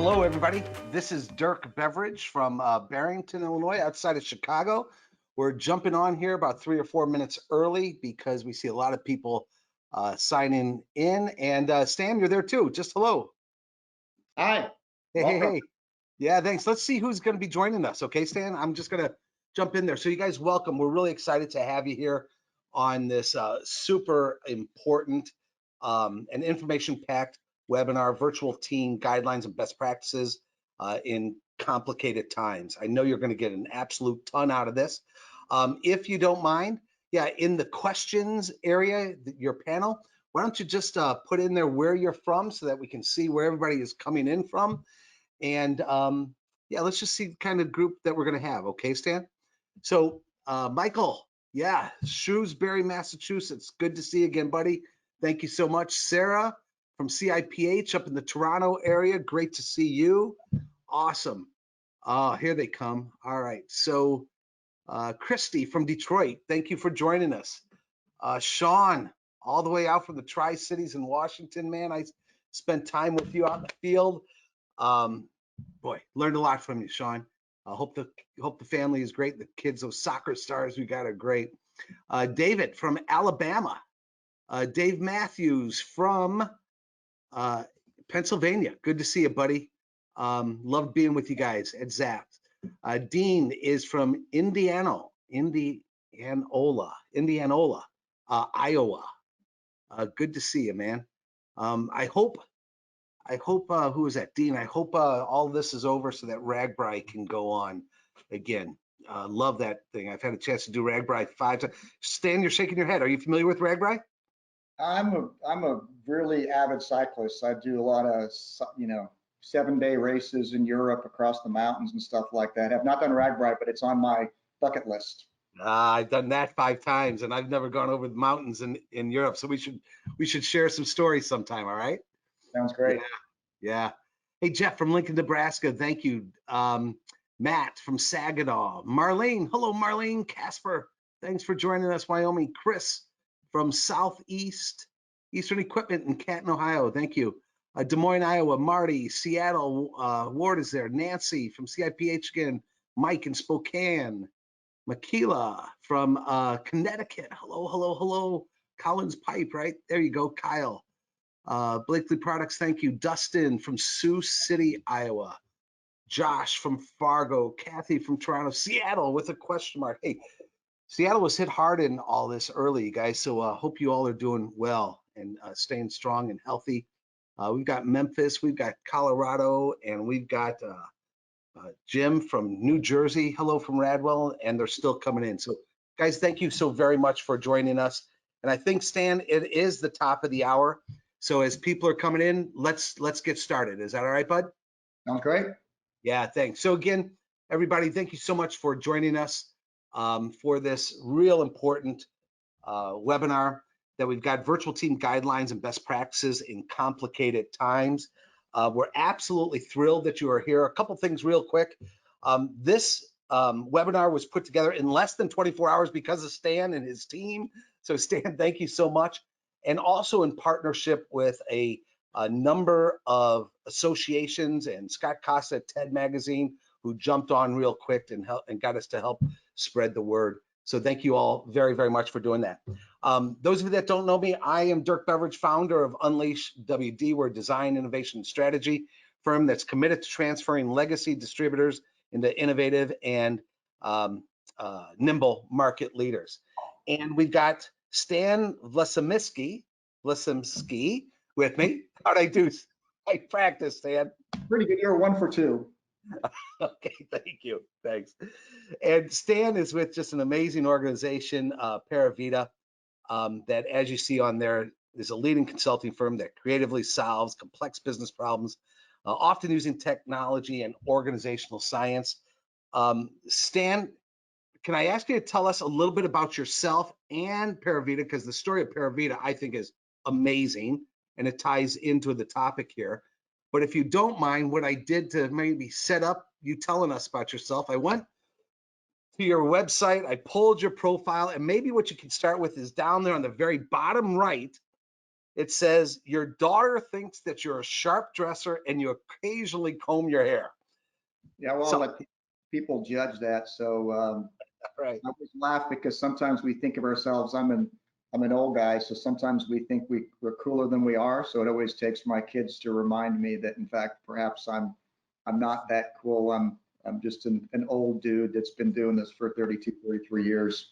Hello, everybody. This is Dirk Beveridge from Barrington, Illinois, outside of Chicago. We're jumping on here about 3 or 4 minutes early because we see a lot of people signing in. And Stan, you're there too. Just hello. Hi. Hey, hey, Welcome. hey. Yeah, thanks. Let's see who's going to be joining us. Okay, Stan, I'm just going to jump in there. So you guys, welcome. We're really excited to have you here on this super important and information-packed webinar, virtual team guidelines and best practices in complicated times. I know you're going to get an absolute ton out of this. If you don't mind, yeah, in the questions area, your panel, why don't you just put in there where you're from so that we can see where everybody is coming in from. And yeah, let's just see the kind of group that we're going to have. Okay, Stan? So Michael, yeah, Shrewsbury, Massachusetts. Good to see you again, buddy. Thank you so much. Sarah from CIPH up in the Toronto area. Great to see you. Awesome. Here they come. All right. So Christy from Detroit, thank you for joining us. Sean, all the way out from the Tri-Cities in Washington, man. I spent time with you out in the field. Boy, learned a lot from you, Sean. I hope the family is great. The kids, those soccer stars we got are great. David from Alabama. Dave Matthews from Pennsylvania. Good to see you, buddy. Loved being with you guys at Zapped. Dean is from Indianola, Iowa. Good to see you, man. I hope who is that? Dean. I hope all this is over so that Ragbri can go on again. Love that thing. I've had a chance to do Ragbri 5 times. Stan, you're shaking your head. Are you familiar with Ragbri? I'm a really avid cyclist. I do a lot of 7-day races in Europe across the mountains and stuff like that. Have not done Ragbri, but it's on my bucket list. I've done that 5 times, and I've never gone over the mountains in Europe. So we should share some stories sometime. All right? Sounds great. Yeah. Hey, Jeff from Lincoln, Nebraska. Thank you. Matt from Saginaw. Marlene. Hello, Marlene. Casper. Thanks for joining us, Wyoming. Chris from Eastern Equipment in Canton, Ohio. Thank you. Des Moines, Iowa. Marty. Seattle. Ward is there. Nancy from CIPH again. Mike in Spokane. Makila from Connecticut. Hello, hello, hello. Collins Pipe, right? There you go, Kyle. Blakely Products, thank you. Dustin from Sioux City, Iowa. Josh from Fargo. Kathy from Toronto. Seattle with a question mark. Hey, Seattle was hit hard in all this early, guys, so hope you all are doing well and staying strong and healthy. We've got Memphis, we've got Colorado, and we've got Jim from New Jersey. Hello from Radwell, and they're still coming in. So, guys, thank you so very much for joining us. And I think, Stan, it is the top of the hour. So as people are coming in, let's get started. Is that all right, bud? Sounds great. Yeah, thanks. So again, everybody, thank you so much for joining us for this real important webinar that we've got virtual team guidelines and best practices in complicated times. We're absolutely thrilled that you are here. A couple things real quick. This webinar was put together in less than 24 hours because of Stan and his team. So Stan, thank you so much. And also in partnership with a number of associations and Scott Costa at TED Magazine, who jumped on real quick and got us to help spread the word. So thank you all very, very much for doing that. Those of you that don't know me, I am Dirk Beveridge, founder of Unleash WD. We're a design, innovation, and strategy firm that's committed to transferring legacy distributors into innovative and nimble market leaders. And we've got Stan Vlesimsky with me. How'd I do? I practiced, Stan. Pretty good. You're 1 for 2. Okay, thank you. Thanks. And Stan is with just an amazing organization, Paravita, that, as you see on there, is a leading consulting firm that creatively solves complex business problems, often using technology and organizational science. Stan, can I ask you to tell us a little bit about yourself and Paravita, because the story of Paravita, I think, is amazing, and it ties into the topic here. But if you don't mind, what I did to maybe set up you telling us about yourself, I went to your website, I pulled your profile, and maybe what you can start with is down there on the very bottom right, It says your daughter thinks that you're a sharp dresser and you occasionally comb your hair. Yeah, well, I'll So, let people judge that. So right. I always laugh because sometimes we think of ourselves, I'm an old guy, so sometimes we think we're cooler than we are. So it always takes my kids to remind me that in fact, perhaps I'm not that cool. I'm just an old dude that's been doing this for 32, 33 years.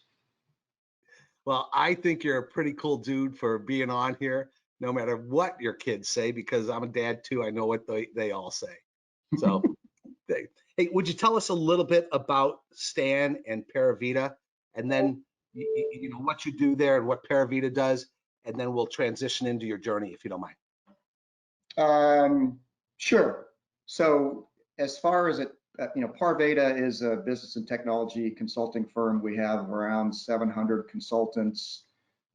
Well, I think you're a pretty cool dude for being on here, no matter what your kids say, because I'm a dad too. I know what they all say. So, hey, would you tell us a little bit about Stan and Paravita, and then you know what you do there and what Paravita does, and then we'll transition into your journey if you don't mind. Sure. So as far as Parveda is a business and technology consulting firm. We have around 700 consultants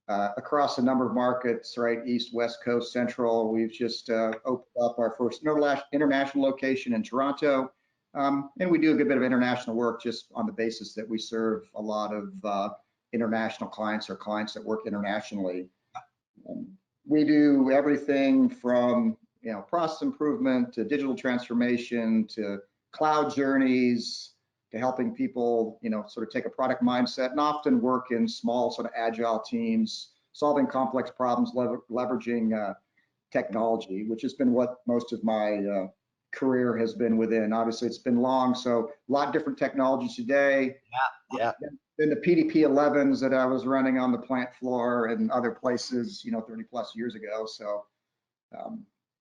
across a number of markets, right? East, West Coast, Central. We've just opened up our first international location in Toronto. And we do a good bit of international work just on the basis that we serve a lot of international clients or clients that work internationally. We do everything from process improvement to digital transformation to cloud journeys to helping people sort of take a product mindset and often work in small sort of agile teams, solving complex problems, leveraging technology, which has been what most of my career has been within. Obviously, it's been long, so a lot of different technologies today. Yeah. Then the PDP-11s that I was running on the plant floor and other places, 30 plus years ago. So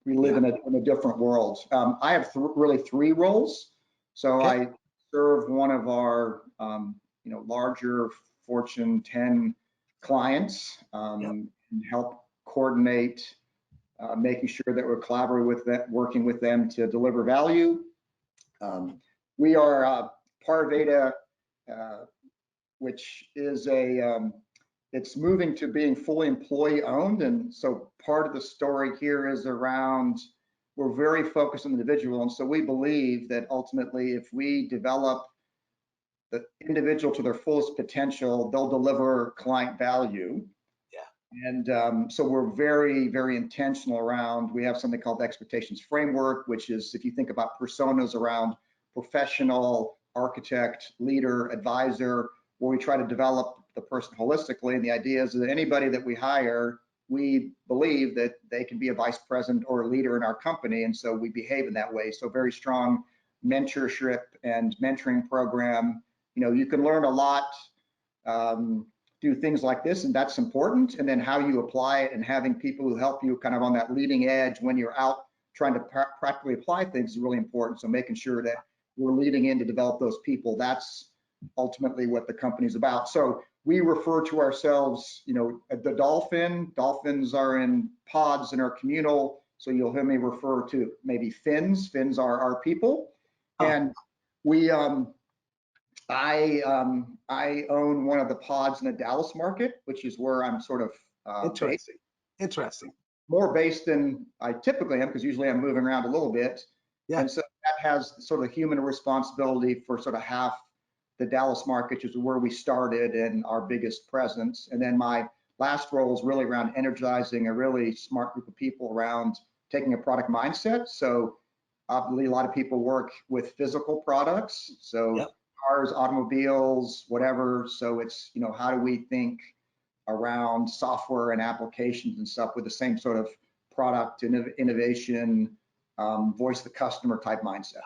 we live in a different world. I have really three roles. So Okay. I serve one of our, larger Fortune 10 clients and help coordinate, making sure that we're collaborating with them, working with them to deliver value. We are Parveda, which is it's moving to being fully employee owned. And so part of the story here is around, we're very focused on the individual. And so we believe that ultimately, if we develop the individual to their fullest potential, they'll deliver client value. Yeah. And so we're very, very intentional around, we have something called the expectations framework, which is, if you think about personas around professional, architect, leader, advisor, where we try to develop the person holistically. And the idea is that anybody that we hire, we believe that they can be a vice president or a leader in our company. And so we behave in that way. So very strong mentorship and mentoring program. You can learn a lot, do things like this, and that's important. And then how you apply it and having people who help you kind of on that leading edge when you're out trying to practically apply things is really important. So making sure that we're leading in to develop those people, that's ultimately what the company's about. So we refer to ourselves, the dolphin. Dolphins are in pods and are communal. So you'll hear me refer to maybe fins. Fins are our people. And we, I own one of the pods in the Dallas market, which is where I'm sort of Interesting. Interesting. more based than I typically am, because usually I'm moving around a little bit. Yeah. And so that has sort of human responsibility for sort of half the Dallas market, which is where we started and our biggest presence. And then my last role is really around energizing a really smart group of people around taking a product mindset. So obviously a lot of people work with physical products. So cars, automobiles, whatever. So it's, how do we think around software and applications and stuff with the same sort of product innovation, voice the customer type mindset.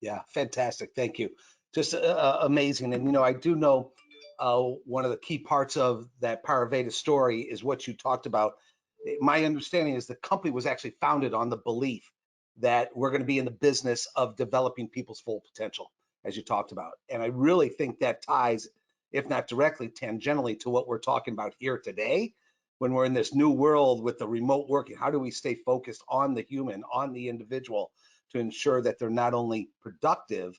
Yeah, fantastic. Thank you. Just amazing. And I do know one of the key parts of that Paraveda story is what you talked about. My understanding is the company was actually founded on the belief that we're going to be in the business of developing people's full potential, as you talked about. And I really think that ties, if not directly, tangentially to what we're talking about here today. When we're in this new world with the remote working, how do we stay focused on the human, on the individual, to ensure that they're not only productive,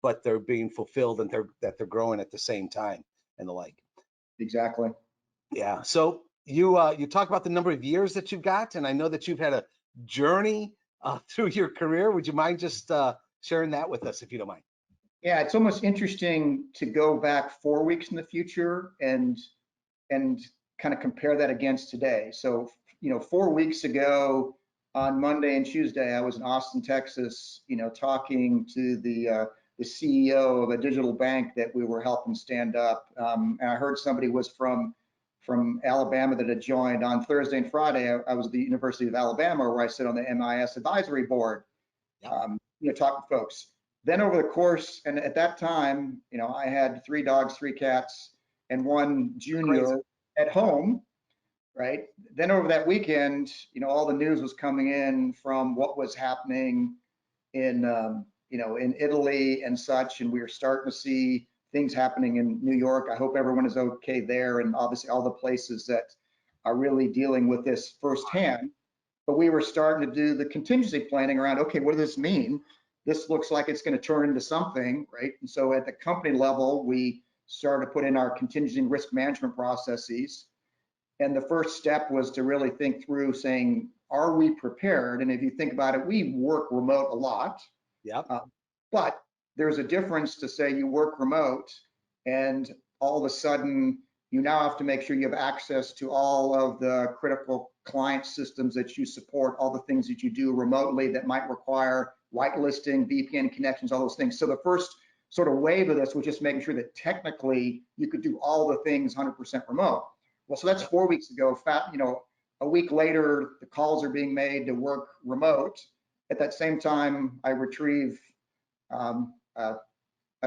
but they're being fulfilled and that they're growing at the same time and the like. Exactly. Yeah. So you talk about the number of years that you've got, and I know that you've had a journey through your career. Would you mind just sharing that with us, if you don't mind? Yeah, it's almost interesting to go back 4 weeks in the future and kind of compare that against today. So 4 weeks ago on Monday and Tuesday, I was in Austin, Texas, talking to the CEO of a digital bank that we were helping stand up. And I heard somebody was from Alabama that had joined. On Thursday and Friday. I was at the University of Alabama, where I sit on the MIS advisory board, talking to folks. Then over the course, and at that time, I had 3 dogs, 3 cats, and 1 junior at home, right? Then over that weekend, all the news was coming in from what was happening in, in Italy and such, and we were starting to see things happening in New York. I hope everyone is okay there, and obviously all the places that are really dealing with this firsthand. But we were starting to do the contingency planning around, okay, what does this mean? This looks like it's going to turn into something, right? And so at the company level, we started to put in our contingency and risk management processes. And the first step was to really think through saying, are we prepared? And if you think about it, we work remote a lot. Yep. But there's a difference to say you work remote and all of a sudden you now have to make sure you have access to all of the critical client systems that you support, all the things that you do remotely that might require whitelisting, VPN connections, all those things. So the first sort of wave of this was just making sure that technically you could do all the things 100% remote. Well, so that's 4 weeks ago. A week later, the calls are being made to work remote. At that same time, I retrieve a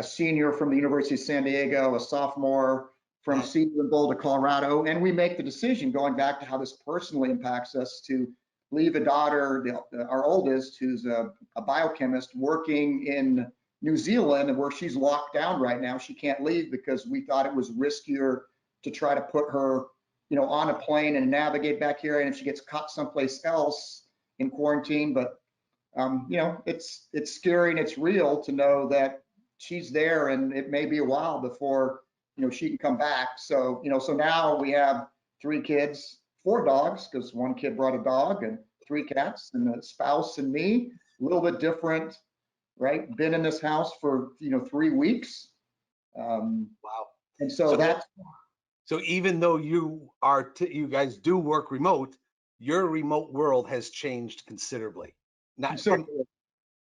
senior from the University of San Diego, a sophomore from Cedar and Boulder, Colorado, and we make the decision, going back to how this personally impacts us, to leave a daughter, our oldest, who's a biochemist, working in New Zealand, where she's locked down right now. She can't leave because we thought it was riskier to try to put her, on a plane and navigate back here, and if she gets caught someplace else in quarantine. But it's scary and it's real to know that she's there, and it may be a while before she can come back. So so now we have 3 kids, 4 dogs, because 1 kid brought a dog, and 3 cats, and a spouse and me. A little bit different, right? Been in this house for 3 weeks. Wow. And so that's. So even though you guys do work remote, your remote world has changed considerably, not from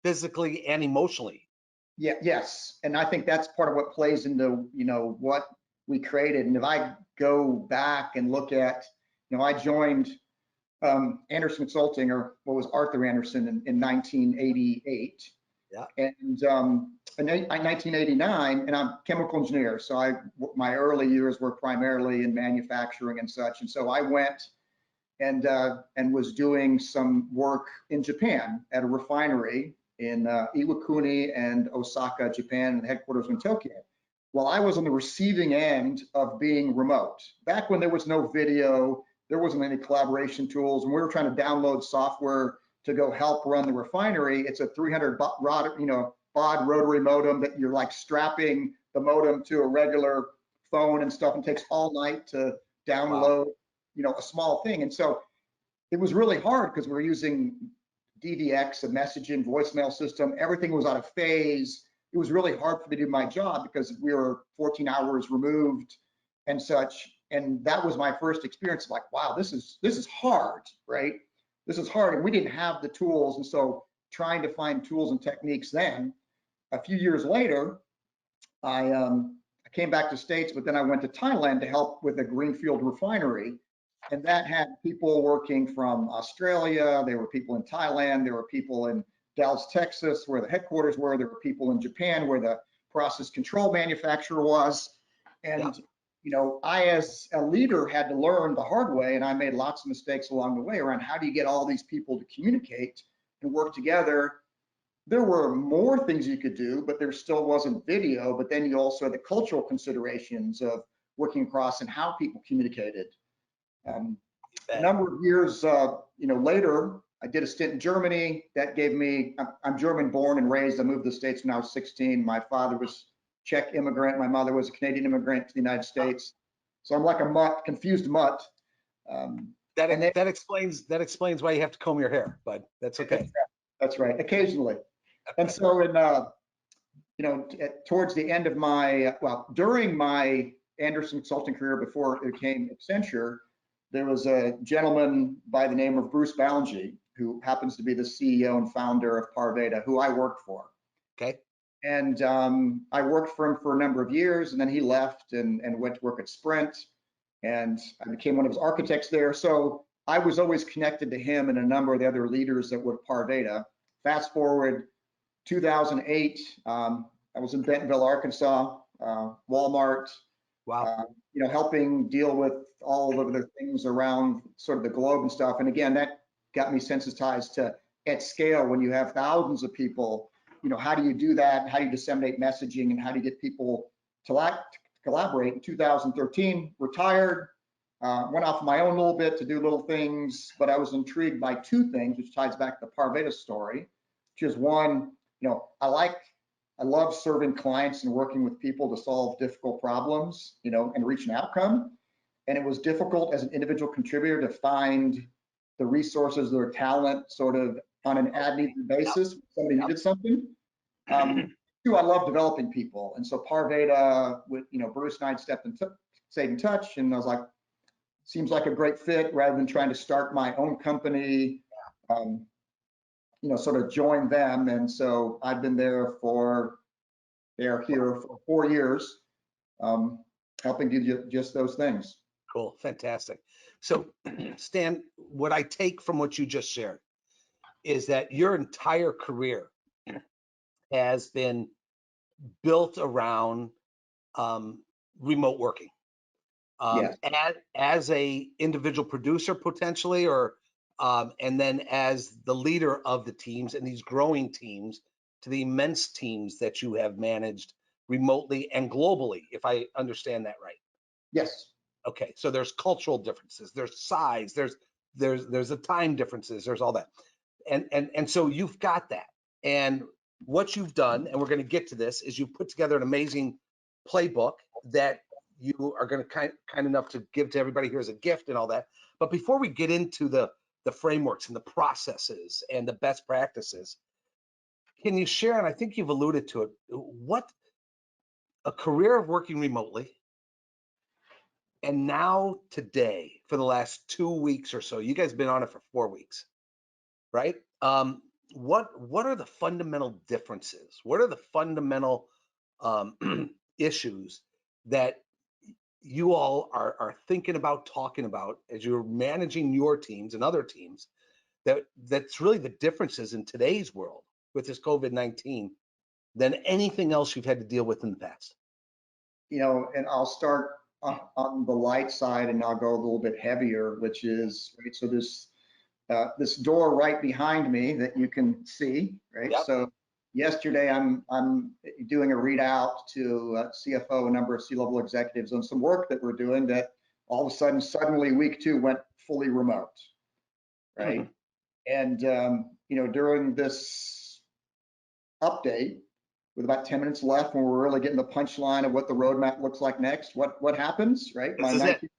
physically and emotionally. Yeah, yes. And I think that's part of what plays into, what we created. And if I go back and look at, I joined Anderson Consulting, or what was Arthur Anderson, in 1988. Yeah. And in 1989, and I'm a chemical engineer, so my early years were primarily in manufacturing and such. And so I went and was doing some work in Japan at a refinery in Iwakuni and Osaka, Japan, and the headquarters in Tokyo. Well, I was on the receiving end of being remote. Back when there was no video, there wasn't any collaboration tools, and we were trying to download software to go help run the refinery. It's a 300 baud rotary modem that you're like strapping the modem to a regular phone and stuff, and takes all night to download, a small thing. And so it was really hard because we were using DVX, a messaging voicemail system. Everything was out of phase. It was really hard for me to do my job because we were 14 hours removed and such. And that was my first experience, like, wow, this is hard, right? This is hard, and we didn't have the tools. And so trying to find tools and techniques then. A few years later, I came back to States, but then I went to Thailand to help with a greenfield refinery. And that had people working from Australia. There were people in Thailand. There were people in Dallas, Texas, where the headquarters were. There were people in Japan, where the process control manufacturer was. And I, as a leader, had to learn the hard way, and I made lots of mistakes along the way around how do you get all these people to communicate and work together. There were more things you could do, but there still wasn't video. But then you also had the cultural considerations of working across and how people communicated. A number of years, later, I did a stint in Germany. That gave me, I'm German born and raised. I moved to the States when I was 16. My father was Czech immigrant. My mother was a Canadian immigrant to the United States. So I'm like a mutt, confused mutt. That explains why you have to comb your hair, but that's okay. That's right, occasionally. And so towards the end of my, during my Anderson Consulting career, before it became Accenture, there was a gentleman by the name of Bruce Ballingy, who happens to be the CEO and founder of Parveda, who I worked for. Okay. And I worked for him for a number of years, and then he left and went to work at Sprint, and I became one of his architects there. So I was always connected to him and a number of the other leaders that were at Parveda. Fast forward 2008, I was in Bentonville, Arkansas, Walmart, Wow. helping deal with all of the things around sort of the globe and stuff. And again, that got me sensitized to at scale when you have thousands of people, how do you do that? How do you disseminate messaging and how do you get people to collaborate? In 2013, retired, went off my own a little bit to do little things, but I was intrigued by two things, which ties back to the Parveda story, which is one, I love serving clients and working with people to solve difficult problems, and reach an outcome. And it was difficult as an individual contributor to find the resources or talent sort of on an ad-needed basis. Somebody needed something. Two, I love developing people. And so Parveda, with Bruce and I stayed in touch, and I was like, seems like a great fit rather than trying to start my own company. Sort of join them. And so I've been here for 4 years, helping do just those things. Cool. Fantastic. So Stan, what I take from what you just shared is that your entire career has been built around remote working. Yes. As a individual producer potentially, or and then as the leader of the teams and these growing teams to the immense teams that you have managed remotely and globally, if I understand that right. Yes. Okay, so there's cultural differences, there's size, there's the time differences, there's all that, and so you've got that. And what you've done, and we're going to get to this, is you've put together an amazing playbook that you are going to kind enough to give to everybody here as a gift and all that. But before we get into the frameworks and the processes and the best practices, can you share, and I think you've alluded to it, what a career of working remotely, and now today, for the last 2 weeks or so, you guys have been on it for 4 weeks, right? What are the fundamental differences? What are the fundamental issues that you all are thinking about, talking about as you're managing your teams and other teams, that's really the differences in today's world with this COVID-19 than anything else you've had to deal with in the past? And I'll start on the light side, and I'll go a little bit heavier, which is, right, so this door right behind me that you can see, right? Yep. So yesterday I'm doing a readout to CFO, a number of C-level executives on some work that we're doing that all of a suddenly week 2 went fully remote, right? Mm-hmm. And during this update, with about 10 minutes left, when we're really getting the punchline of what the roadmap looks like next, what happens, right?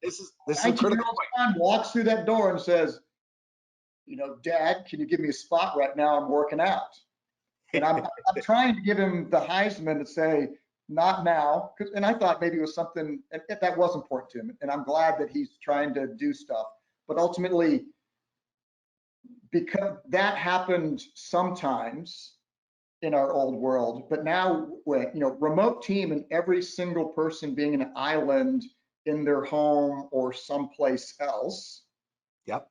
This is a critical point. Son walks through that door and says, Dad, can you give me a spot right now? I'm working out. And I'm trying to give him the Heisman to say, not now. And I thought maybe it was something that was important to him. And I'm glad that he's trying to do stuff. But ultimately, because that happened sometimes in our old world, but now with remote team and every single person being an island in their home or someplace else. Yep.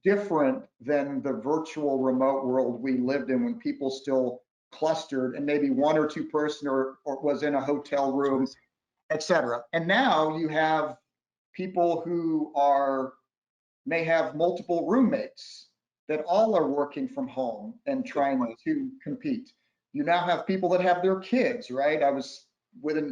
Different than the virtual remote world we lived in when people still clustered and maybe 1 or 2 person or was in a hotel room, etc. And now you have people who may have multiple roommates that all are working from home and trying to compete. You now have people that have their kids, right? I was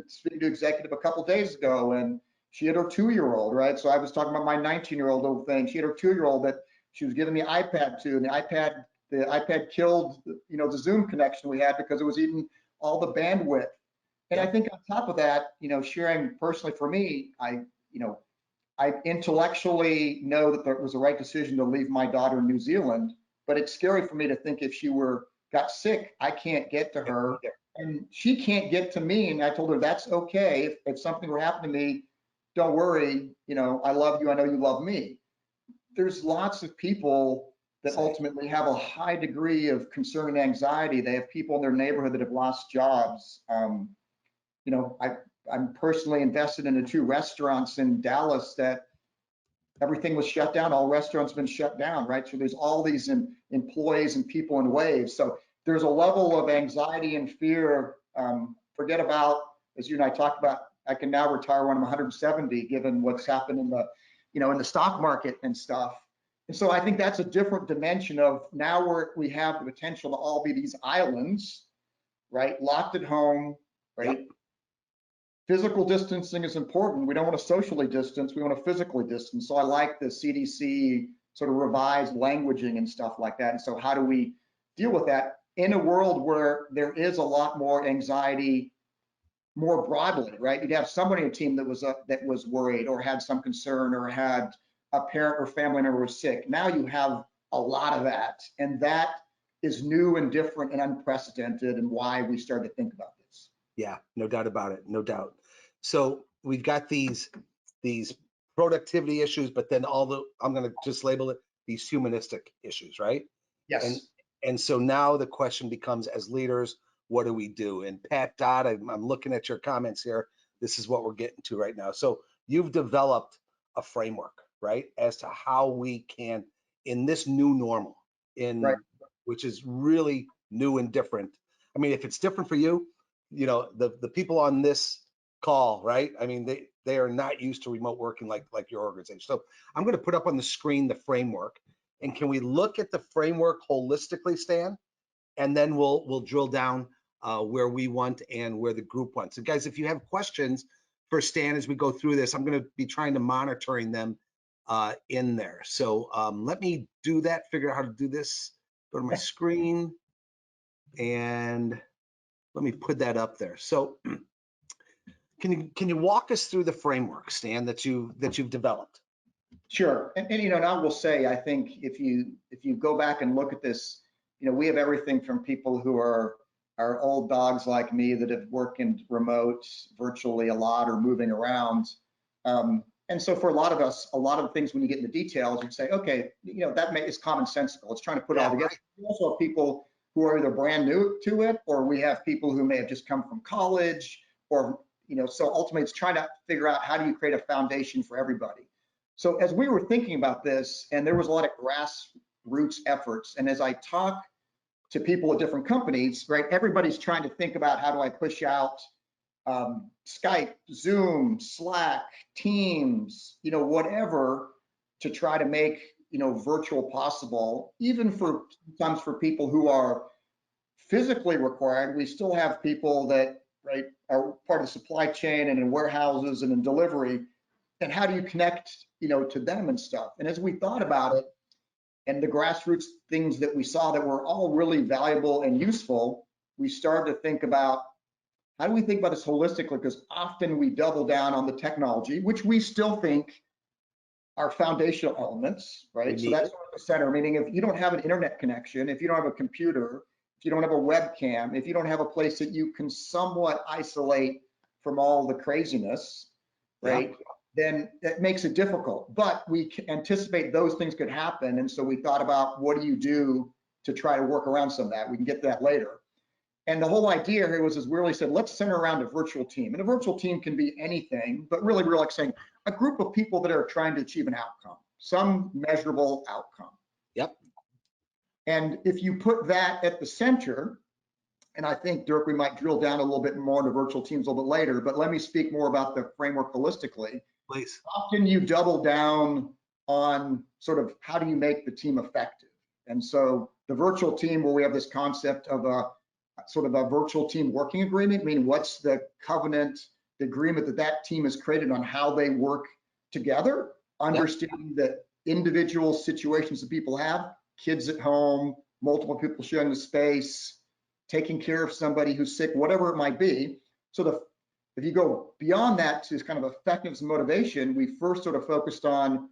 speaking to executive a couple days ago, and she had her 2-year-old, right? So I was talking about my 19-year-old little thing. She had her 2-year-old that she was giving the iPad to, and the iPad killed, the Zoom connection we had because it was eating all the bandwidth. And I think on top of that, sharing personally for me, I intellectually know that that was the right decision to leave my daughter in New Zealand, but it's scary for me to think if she got sick, I can't get to her and she can't get to me. And I told her that's okay. If something were happening to me, don't worry. I love you. I know you love me. there's lots of people that ultimately have a high degree of concern and anxiety. They have people in their neighborhood that have lost jobs. You know, I'm personally invested in the 2 restaurants in Dallas that everything was shut down. All restaurants have been shut down, right? So there's all these employees and people in waves. So there's a level of anxiety and fear. Forget about, as you and I talked about, I can now retire when I'm 170, given what's happened in the, you know, in the stock market and stuff. And so I think that's a different dimension of now we have the potential to all be these islands, right? Locked at home, right? Yep. Physical distancing is important. We don't want to socially distance, we want to physically distance. So I like the CDC sort of revised languaging and stuff like that. And so how do we deal with that in a world where there is a lot more anxiety more broadly, right? You'd have somebody on a team that was worried or had some concern or had a parent or family member was sick. Now you have a lot of that, and that is new and different and unprecedented, and why we started to think about this. Yeah, no doubt about it, no doubt. So we've got these productivity issues, but then I'm going to just label it these humanistic issues, right? Yes. And so now the question becomes, as leaders, what do we do? And Pat Dodd, I'm looking at your comments here. This is what we're getting to right now. So you've developed a framework, right, as to how we can, in this new normal, right, which is really new and different. I mean, if it's different for you, you know, the people on this call, right? I mean, they are not used to remote working like your organization. So I'm going to put up on the screen the framework, and can we look at the framework holistically, Stan? And then we'll drill down where we want and where the group wants. So guys, if you have questions for Stan as we go through this, I'm going to be trying to monitoring them in there. So let me do that, figure out how to do this. Go to my screen and let me put that up there. So can you walk us through the framework, Stan, that you've developed? Sure. And you know, and I will say, I think if you go back and look at this, you know, we have everything from people who are old dogs like me that have worked in remote virtually a lot or moving around. And so for a lot of us, a lot of the things when you get into details, you say, okay, you know, that is commonsensical. It's trying to put it all together. Right. We also have people who are either brand new to it, or we have people who may have just come from college, or, you know, so ultimately it's trying to figure out how do you create a foundation for everybody. So as we were thinking about this, and there was a lot of grassroots efforts, and as I talk to people at different companies, right, everybody's trying to think about how do I push out Skype, Zoom, Slack, Teams, you know, whatever, to try to make, you know, virtual possible, even for sometimes for people who are physically required. We still have people that, right, are part of the supply chain and in warehouses and in delivery. And how do you connect, you know, to them and stuff? And as we thought about it, and the grassroots things that we saw that were all really valuable and useful, we started to think about, how do we think about this holistically? Because often we double down on the technology, which we still think are foundational elements, right? So that's the center, meaning if you don't have an internet connection, if you don't have a computer, if you don't have a webcam, if you don't have a place that you can somewhat isolate from all the craziness, right? Yeah. Then that makes it difficult. But we anticipate those things could happen. And so we thought about, what do you do to try to work around some of that? We can get to that later. And the whole idea here was, as we really said, let's center around a virtual team. And a virtual team can be anything, but really we're like saying a group of people that are trying to achieve an outcome, some measurable outcome. Yep. And if you put that at the center, and I think, Dirk, we might drill down a little bit more into virtual teams a little bit later, but let me speak more about the framework holistically. Please. Often you double down on sort of how do you make the team effective? And so the virtual team, where we have this concept of a sort of a virtual team working agreement, meaning what's the covenant, the agreement that team has created on how they work together, understanding that individual situations that people have, kids at home, multiple people sharing the space, taking care of somebody who's sick, whatever it might be. So if you go beyond that to kind of effectiveness and motivation, we first sort of focused on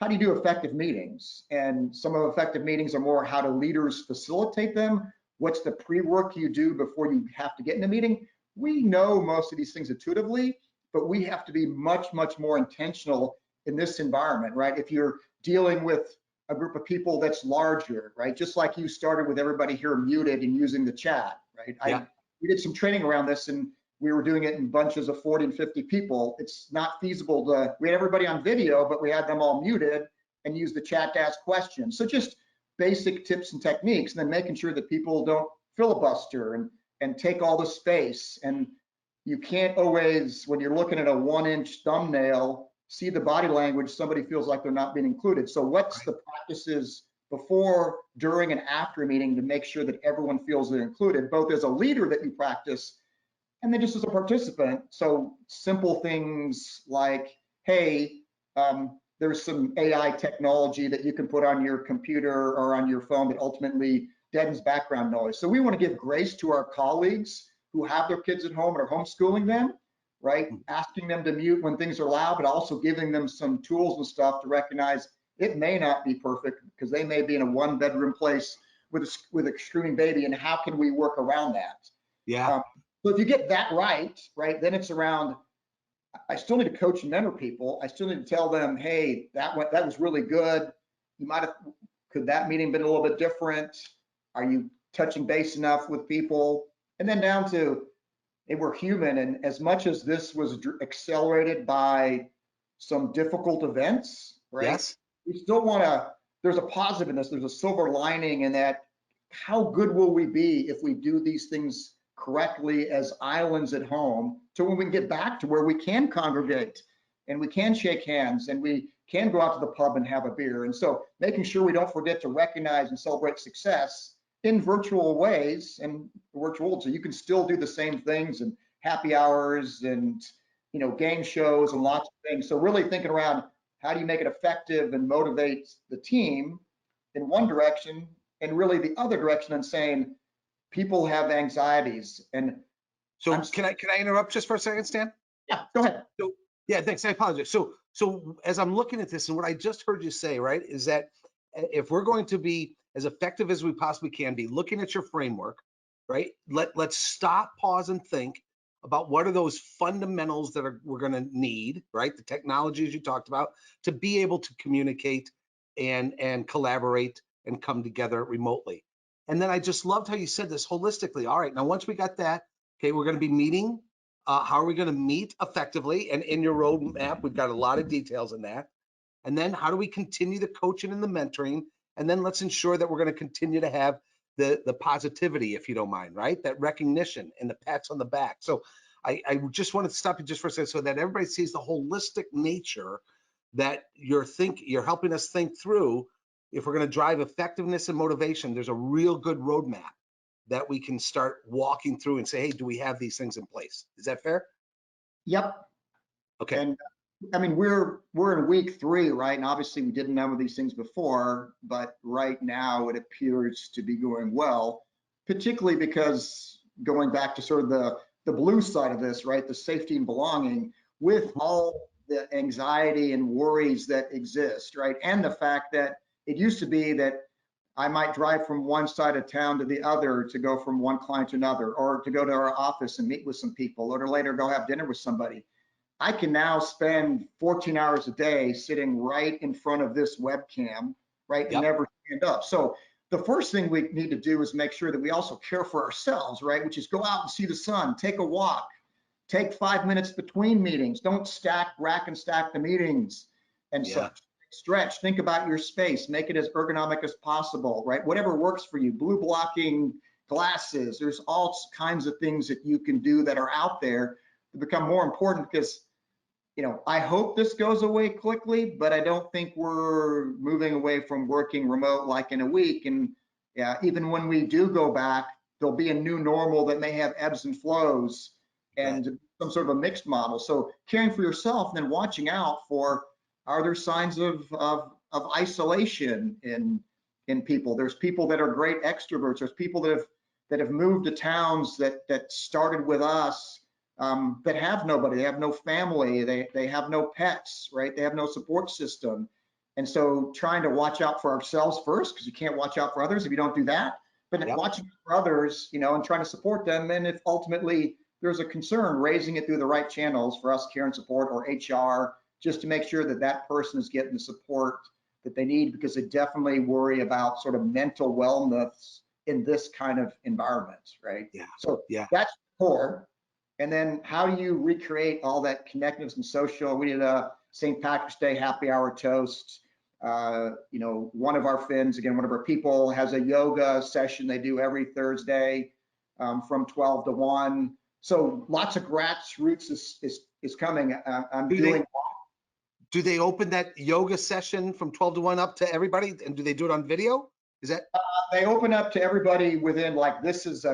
how do you do effective meetings? And some of effective meetings are more how do leaders facilitate them? What's the pre-work you do before you have to get in a meeting? We know most of these things intuitively, but we have to be much, much more intentional in this environment, right? If you're dealing with a group of people that's larger, right? Just like you started with everybody here muted and using the chat, right? Yeah. We did some training around this, and we were doing it in bunches of 40 and 50 people. It's not feasible we had everybody on video, but we had them all muted and use the chat to ask questions. So just basic tips and techniques, and then making sure that people don't filibuster and take all the space. And you can't always, when you're looking at a 1-inch thumbnail, see the body language, somebody feels like they're not being included. So what's the practices before, during, and after a meeting to make sure that everyone feels they're included, both as a leader that you practice and then just as a participant? So simple things like, hey, there's some AI technology that you can put on your computer or on your phone that ultimately deadens background noise. So we want to give grace to our colleagues who have their kids at home and are homeschooling them, right? Asking them to mute when things are loud, but also giving them some tools and stuff to recognize it may not be perfect because they may be in a 1-bedroom place with a screaming baby, and how can we work around that? Yeah. So if you get that right, then it's around, I still need to coach and mentor people. I still need to tell them, hey, that was really good. Could that meeting been a little bit different? Are you touching base enough with people? And then down to, hey, we're human. And as much as this was accelerated by some difficult events, right? Yes. We still there's a positive in this. There's a silver lining in that. How good will we be if we do these things correctly as islands at home, so when we get back to where we can congregate and we can shake hands and we can go out to the pub and have a beer? And so making sure we don't forget to recognize and celebrate success in virtual ways and virtual, so you can still do the same things and happy hours and game shows and lots of things. So really thinking around, how do you make it effective and motivate the team in one direction, and really the other direction, and saying people have anxieties. And so can I interrupt just for a second, Stan? Yeah, go ahead. So yeah, thanks. I apologize. So as I'm looking at this, and what I just heard you say, right, is that if we're going to be as effective as we possibly can be, looking at your framework, right, let's stop, pause, and think about what are those fundamentals that we're going to need, right? The technologies you talked about to be able to communicate and collaborate and come together remotely. And then I just loved how you said this holistically. All right, now once we got that, okay, we're going to be meeting. How are we going to meet effectively? And in your roadmap, we've got a lot of details in that. And then how do we continue the coaching and the mentoring? And then let's ensure that we're going to continue to have the positivity, if you don't mind, right? That recognition and the pats on the back. So I just wanted to stop you just for a second so that everybody sees the holistic nature that you're helping us think through. If we're going to drive effectiveness and motivation, there's a real good roadmap that we can start walking through and say, hey, do we have these things in place? Is that fair? Yep. Okay. And I mean, we're in week 3, right? And obviously we didn't know these things before, but right now it appears to be going well, particularly because going back to sort of the blue side of this, right? The safety and belonging, with all the anxiety and worries that exist, right? And the fact that it used to be that I might drive from one side of town to the other to go from one client to another, or to go to our office and meet with some people, or to later go have dinner with somebody. I can now spend 14 hours a day sitting right in front of this webcam, right, and never stand up. So the first thing we need to do is make sure that we also care for ourselves, right, which is go out and see the sun, take a walk, take 5 minutes between meetings. Don't rack and stack the meetings. And so stretch, think about your space, make it as ergonomic as possible, right? Whatever works for you, blue blocking glasses, there's all kinds of things that you can do that are out there to become more important, because I hope this goes away quickly, but I don't think we're moving away from working remote like in a week. And yeah, even when we do go back, there'll be a new normal that may have ebbs and flows and some sort of a mixed model. So caring for yourself and then watching out for, are there signs of isolation in people? There's people that are great extroverts. There's people that have moved to towns that started with us, that have nobody. They have no family. They have no pets, right? They have no support system. And so trying to watch out for ourselves first, because you can't watch out for others if you don't do that. But watching for others, and trying to support them. And if ultimately there's a concern, raising it through the right channels for us, care and support, or HR, just to make sure that that person is getting the support that they need, because they definitely worry about sort of mental wellness in this kind of environment, right? Yeah. So Yeah. that's core. And then how do you recreate all that connectedness and social? We did a St. Patrick's Day happy hour toast. You know, one of our Finns, again, one of our people has a yoga session they do every Thursday from 12 to 1. So lots of grassroots is coming. I'm doing. Do they open that yoga session from 12 to 1 up to everybody? And do they do it on video? Is that? They open up to everybody within, like, this is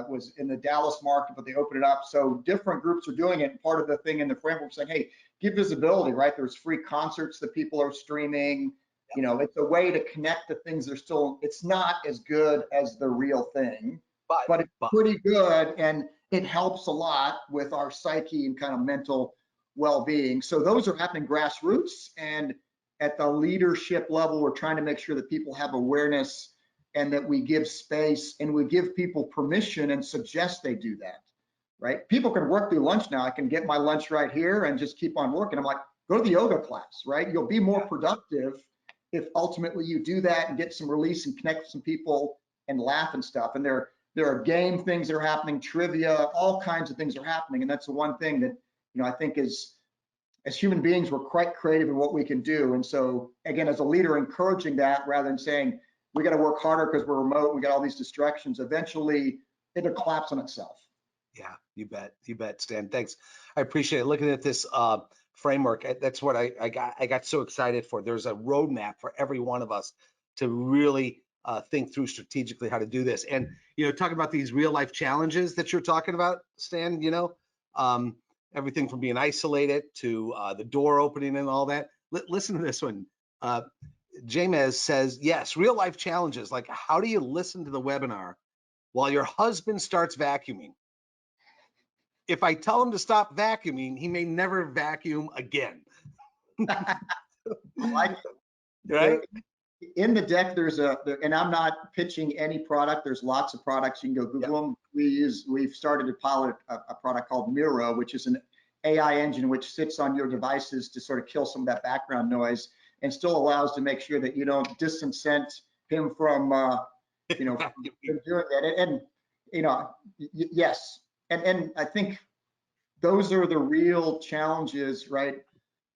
was in the Dallas market, but they open it up. So different groups are doing it. And part of the thing in the framework saying, hey, give visibility, right? There's free concerts that people are streaming. You know, it's a way to connect the things that are still, it's not as good as the real thing, but it's pretty good. And it helps a lot with our psyche and kind of mental well-being. So those are happening grassroots, and at the leadership level, we're trying to make sure that people have awareness and that we give space and we give people permission and suggest they do that, right? People can work through lunch now. I can get my lunch right here and just keep on working. I'm like, go to the yoga class, right? You'll be more productive if ultimately you do that and get some release and connect with some people and laugh and stuff. And there are game things that are happening, trivia, all kinds of things are happening. And that's the one thing that, you know, I think is, as human beings, we're quite creative in what we can do. And so again, as a leader, encouraging that rather than saying, we got to work harder because we're remote, we got all these distractions, eventually it'll collapse on itself. Yeah, you bet, Stan. Thanks. I appreciate it. Looking at this framework, that's what I got so excited for. There's a roadmap for every one of us to really think through strategically how to do this. And, you know, talking about these real life challenges that you're talking about, Stan, you know, everything from being isolated to the door opening and all that. Listen to this one. James says, yes, real life challenges, like how do you listen to the webinar while your husband starts vacuuming? If I tell him to stop vacuuming, he may never vacuum again. Like, right? In the deck, and I'm not pitching any product. There's lots of products. You can go Google them. We've started to pilot a product called Miro, which is an AI engine which sits on your devices to sort of kill some of that background noise and still allows to make sure that you don't disincent him from, you know, from doing that. And you know, yes. And I think those are the real challenges, right,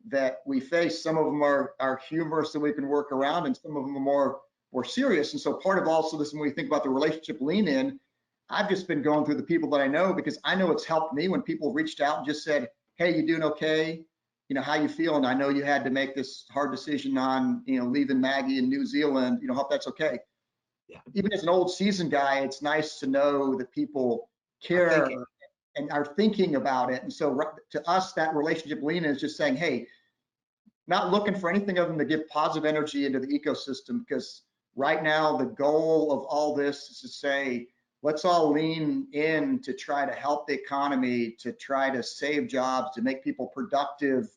that we face. Some of them are humorous that we can work around, and some of them are more serious. And so part of also this, when we think about the relationship lean in, I've just been going through the people that I know, because I know it's helped me when people reached out and just said, hey, you doing okay? You know, how you feeling? I know you had to make this hard decision on, you know, leaving Maggie in New Zealand, you know, hope that's okay. Yeah. Even as an old seasoned guy, it's nice to know that people care and are thinking about it. And so to us, that relationship lean is just saying, hey, not looking for anything other than to give positive energy into the ecosystem, because right now the goal of all this is to say, let's all lean in to try to help the economy, to try to save jobs, to make people productive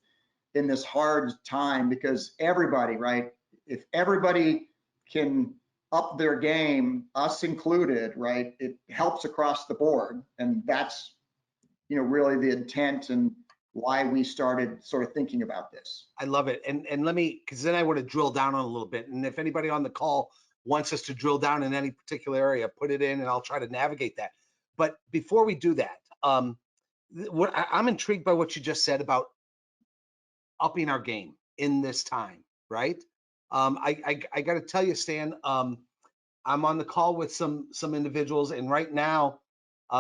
in this hard time, because everybody, right? If everybody can up their game, us included, right? It helps across the board. And that's, you know, really the intent and why we started sort of thinking about this. I love it. And let me, because then I want to drill down on a little bit. And if anybody on the call wants us to drill down in any particular area, put it in and I'll try to navigate that. But before we do that, I'm intrigued by what you just said about upping our game in this time, right? I got to tell you, Stan, I'm on the call with some individuals, and right now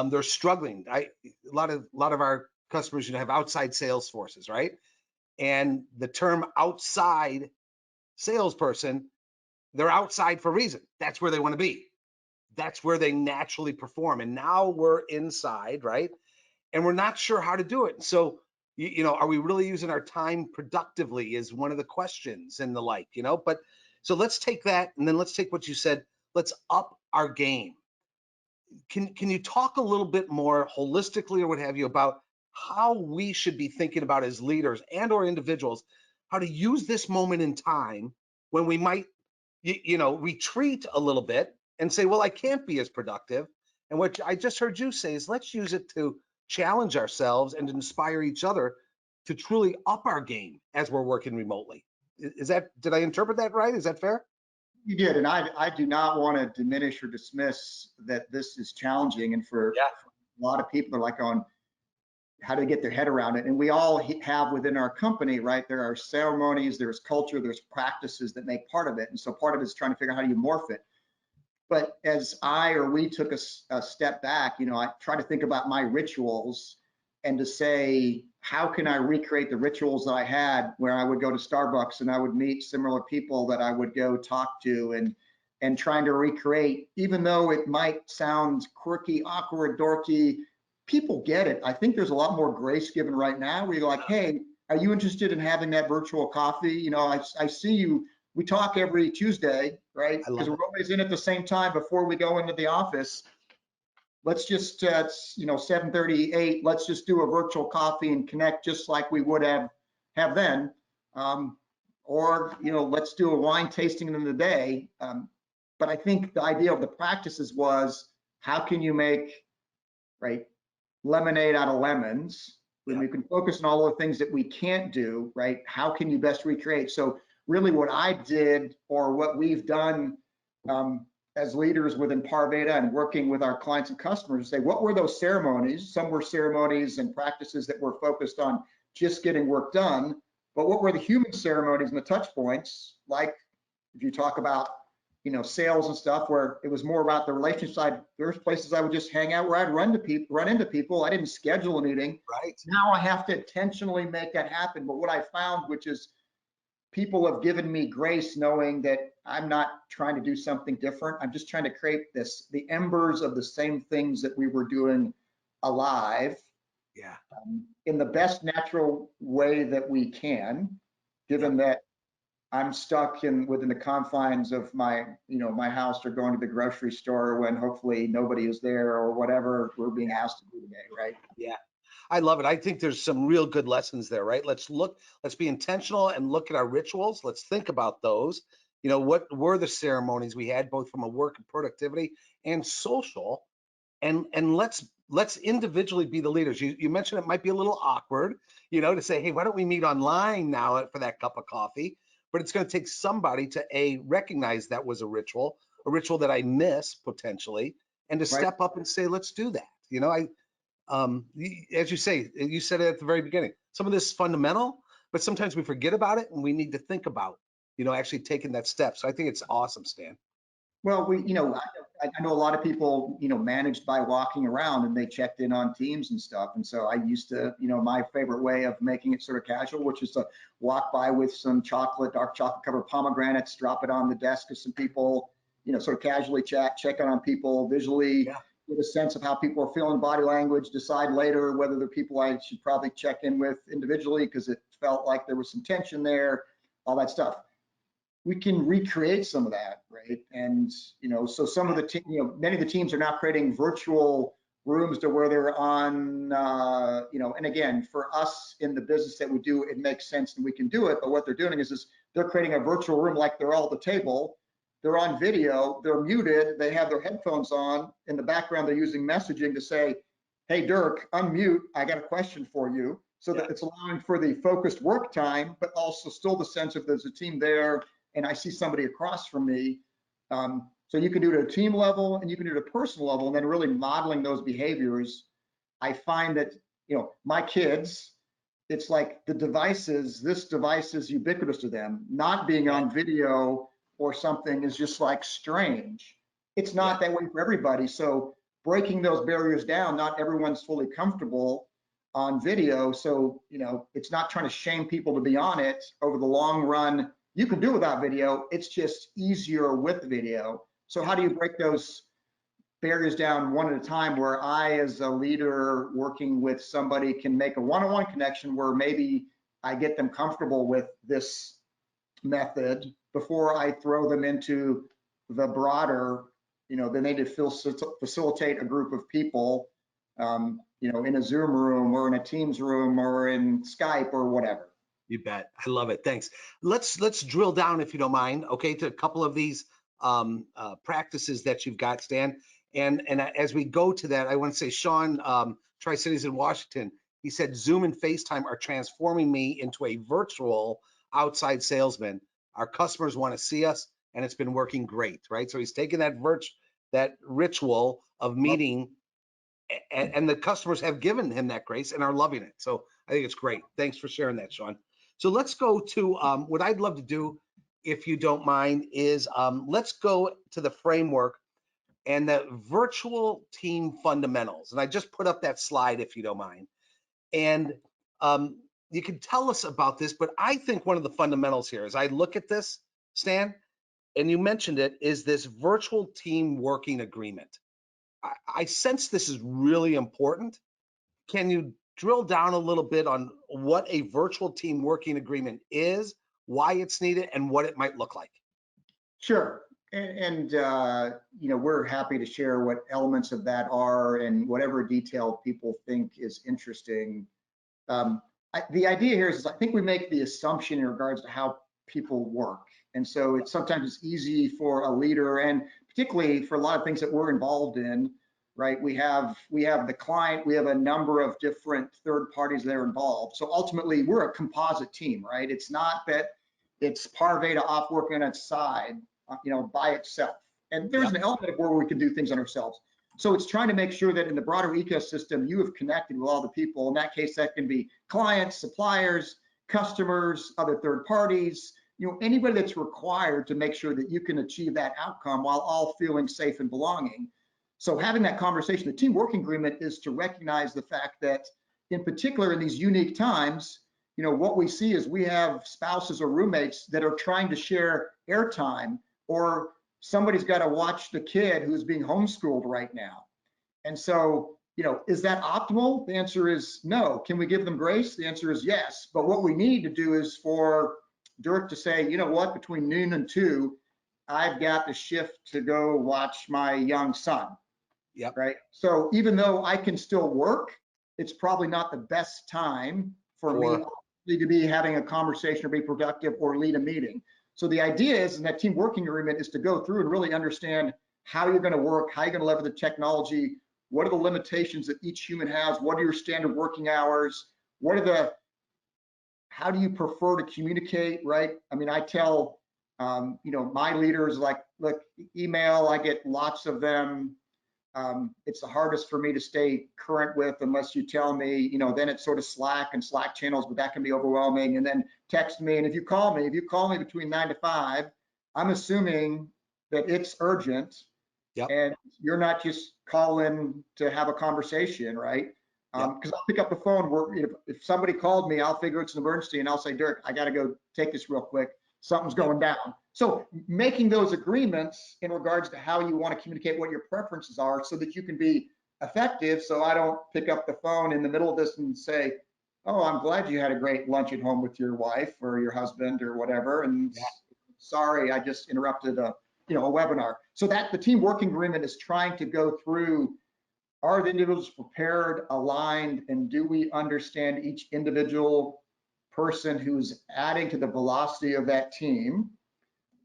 they're struggling. A lot of our customers, you know, have outside sales forces, right? And the term outside salesperson, they're outside for a reason. That's where they want to be. That's where they naturally perform. And now we're inside, right? And we're not sure how to do it. So, you know, are we really using our time productively is one of the questions and the like, you know, but so let's take that. And then let's take what you said, let's up our game. Can you talk a little bit more holistically or what have you about how we should be thinking about as leaders and or individuals, how to use this moment in time when we might, you know, retreat a little bit and say, well, I can't be as productive. And what I just heard you say is let's use it to challenge ourselves and inspire each other to truly up our game as we're working remotely. Is that, did I interpret that right? Is that fair? You did, and I do not want to diminish or dismiss that this is challenging, and for Yeah. a lot of people are like on how to get their head around it. And we all have within our company, right? There are ceremonies, there's culture, there's practices that make part of it, and so part of it is trying to figure out how do you morph it. But as I or we took a step back, I try to think about my rituals and to say, how can I recreate the rituals that I had where I would go to Starbucks and I would meet similar people that I would go talk to, and trying to recreate, even though it might sound quirky, awkward, dorky, people get it. I think there's a lot more grace given right now where you're like, hey, are you interested in having that virtual coffee? I see you, we talk every Tuesday, right? I Because love we're it. always in at the same time before we go into the office. Let's just, 7:30, 8, let's just do a virtual coffee and connect just like we would have then. Or, let's do a wine tasting in the day. But I think the idea of the practices was, how can you make, right, lemonade out of lemons? When Yeah. we can focus on all the things that we can't do, right? How can you best recreate? So really what I did, or what we've done as leaders within Parveda and working with our clients and customers, say, what were those ceremonies? Some were ceremonies and practices that were focused on just getting work done, but what were the human ceremonies and the touch points? Like if you talk about sales and stuff, where it was more about the relationship side. There's places I would just hang out where I'd run into people. I didn't schedule a meeting. Right. Now I have to intentionally make that happen. But what I found, which is people have given me grace, knowing that I'm not trying to do something different. I'm just trying to create the embers of the same things that we were doing alive, Yeah. in the best natural way that we can, given that I'm stuck within the confines of my house, or going to the grocery store when hopefully nobody is there, or whatever we're being asked to do today, right? Yeah. I love it. I think there's some real good lessons there, right? Let's be intentional and look at our rituals. Let's think about those. What were the ceremonies we had, both from a work and productivity and social, and let's individually be the leaders. You mentioned it might be a little awkward, to say, hey, why don't we meet online now for that cup of coffee? But it's going to take somebody to recognize that was a ritual that I miss potentially, and to Right. step up and say, let's do that. As you say, you said it at the very beginning, some of this is fundamental, but sometimes we forget about it, and we need to think about, actually taking that step. So I think it's awesome, Stan. Well, I know a lot of people, managed by walking around, and they checked in on Teams and stuff. And so I used to, my favorite way of making it sort of casual, which is to walk by with some dark chocolate covered pomegranates, drop it on the desk of some people, sort of casually check in on people visually, Yeah. get a sense of how people are feeling, body language, decide later whether they're people I should probably check in with individually because it felt like there was some tension there, all that stuff. We can recreate some of that, right? And so some of the many of the teams are now creating virtual rooms to where they're on, and again, for us in the business that we do, it makes sense and we can do it. But what they're doing is they're creating a virtual room like they're all at the table. They're on video, they're muted, they have their headphones on. In the background, they're using messaging to say, hey, Dirk, unmute, I got a question for you. So that it's allowing for the focused work time, but also still the sense of there's a team there, and I see somebody across from me. So you can do it at a team level, and you can do it at a personal level, and then really modeling those behaviors. I find that, my kids, it's like this device is ubiquitous to them. Not being Right. on video or something is just like strange. It's Yeah. not that way for everybody. So breaking those barriers down, not everyone's fully comfortable on video. So, it's not trying to shame people to be on it. Over the long run, you can do without video. It's just easier with video. So how do you break those barriers down one at a time, where I, as a leader working with somebody, can make a one-on-one connection where maybe I get them comfortable with this method before I throw them into the broader, they need to facilitate a group of people, in a Zoom room or in a Teams room or in Skype or whatever. You bet. I love it. Thanks. Let's drill down, if you don't mind, okay, to a couple of these practices that you've got, Stan. And as we go to that, I want to say, Sean, Tri-Cities in Washington, He said Zoom and FaceTime are transforming me into a virtual outside salesman. Our customers want to see us, and it's been working great, right? So he's taken that ritual of meeting, and the customers have given him that grace and are loving it. So I think it's great. Thanks for sharing that, Sean. So let's go to what I'd love to do, if you don't mind, is let's go to the framework and the virtual team fundamentals. And I just put up that slide, if you don't mind. And you can tell us about this, but I think one of the fundamentals here, as I look at this, Stan, and you mentioned it, is this virtual team working agreement. I sense this is really important. Can you drill down a little bit on what a virtual team working agreement is, why it's needed, and what it might look like? Sure. And we're happy to share what elements of that are and whatever detail people think is interesting. The idea here is I think we make the assumption in regards to how people work. And so sometimes it's easy for a leader, and particularly for a lot of things that we're involved in, right? We have the client, we have a number of different third parties that are involved. So ultimately we're a composite team, right? It's not that it's Parveda off working on its side, by itself. And there's an element of where we can do things on ourselves. So it's trying to make sure that in the broader ecosystem, you have connected with all the people. In that case, that can be clients, suppliers, customers, other third parties, anybody that's required to make sure that you can achieve that outcome while all feeling safe and belonging. So having that conversation, the team working agreement is to recognize the fact that in particular in these unique times, what we see is we have spouses or roommates that are trying to share airtime, or somebody's got to watch the kid who's being homeschooled right now. And so, is that optimal? The answer is no. Can we give them grace? The answer is yes. But what we need to do is for Dirk to say, you know what, between noon and 2, I've got the shift to go watch my young son. Yep. Right. So even though I can still work, it's probably not the best time for me to be having a conversation or be productive or lead a meeting. So the idea is, in that team working agreement, is to go through and really understand how you're going to work, how you're going to leverage the technology, what are the limitations that each human has, what are your standard working hours, how do you prefer to communicate, right? I mean, I tell, my leaders, like, look, email, I get lots of them. It's the hardest for me to stay current with unless you tell me, then it's sort of Slack and Slack channels, but that can be overwhelming. And then text me. And if you call me between 9 to 5, I'm assuming that it's urgent. Yep. And you're not just calling to have a conversation, right? Because I'll pick up the phone. If somebody called me, I'll figure it's an emergency and I'll say, Dirk, I got to go take this real quick. Something's going down. So making those agreements in regards to how you want to communicate, what your preferences are, so that you can be effective. So I don't pick up the phone in the middle of this and say, oh, I'm glad you had a great lunch at home with your wife or your husband or whatever. And sorry, I just interrupted a webinar. So that the team working agreement is trying to go through, are the individuals prepared, aligned, and do we understand each individual person who's adding to the velocity of that team,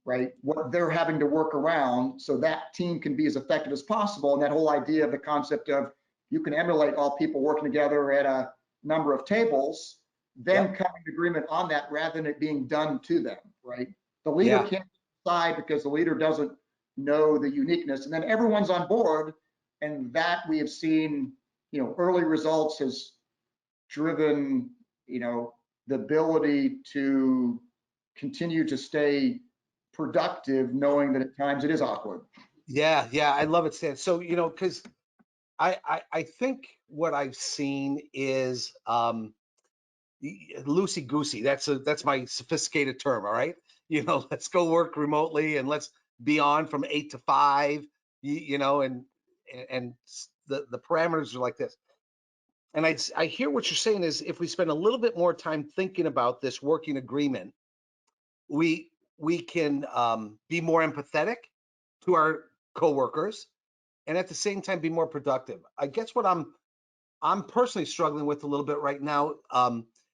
right? What they're having to work around so that team can be as effective as possible. And that whole idea of the concept of you can emulate all people working together at a number of tables, then coming to agreement on that rather than it being done to them, right? The leader can't decide because the leader doesn't know the uniqueness, and then everyone's on board. And that we have seen, early results has driven, the ability to continue to stay productive, knowing that at times it is awkward. Yeah, I love it, Stan. So, because I think what I've seen is loosey goosey. That's my sophisticated term. All right, let's go work remotely and let's be on from 8 to 5. And the parameters are like this. And I hear what you're saying is if we spend a little bit more time thinking about this working agreement, we can be more empathetic to our coworkers, and at the same time be more productive. I guess what I'm personally struggling with a little bit right now,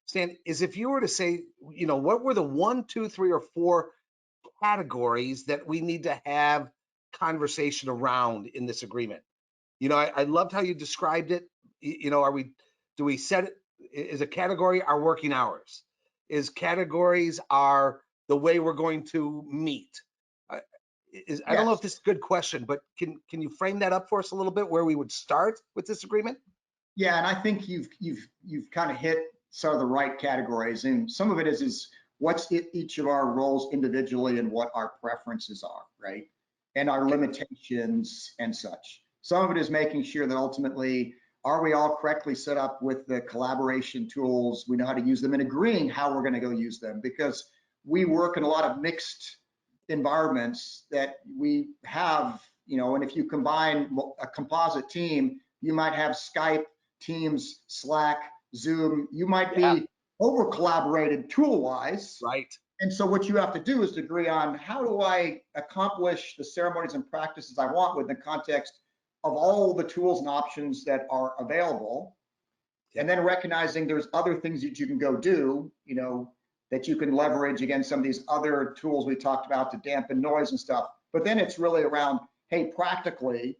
Stan, is if you were to say, what were the 1, 2, 3, or 4 categories that we need to have conversation around in this agreement? I loved how you described it. Do we set it Is a category our working hours? Is categories are the way we're going to meet? Uh, I don't know if Yes. this is a good question, but can you frame that up for us a little bit where we would start with this agreement? Yeah, and I think you've kind of hit some of the right categories, and some of it is what's each of our roles individually and what our preferences are, right? And our limitations and such. Some of it is making sure that ultimately, are we all correctly set up with the collaboration tools? We know how to use them and agreeing how we're going to go use them, because we work in a lot of mixed environments that we have, and if you combine a composite team, you might have Skype, Teams, Slack, Zoom, you might Yeah, be over collaborated tool wise. right. And so what you have to do is to agree on, how do I accomplish the ceremonies and practices I want within the context of all the tools and options that are available. Yep. And then recognizing there's other things that you can go do, that you can leverage against some of these other tools we talked about to dampen noise and stuff. But then it's really around, hey, practically,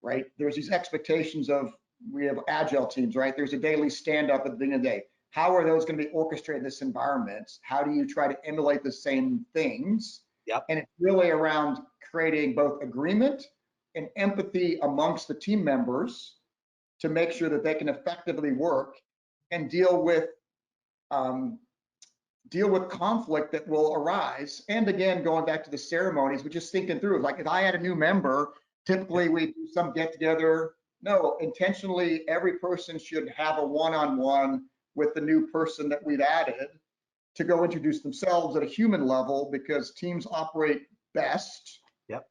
right? There's these expectations of, we have agile teams, right? There's a daily stand up at the beginning of the day. How are those going to be orchestrated in this environment? How do you try to emulate the same things? Yep. And it's really around creating both agreement and empathy amongst the team members to make sure that they can effectively work and um, deal with conflict that will arise. And again, going back to the ceremonies, we're just thinking through, like if I had a new member, typically we do some get together. No, intentionally, every person should have a one-on-one with the new person that we've added to go introduce themselves at a human level, because teams operate best Yep.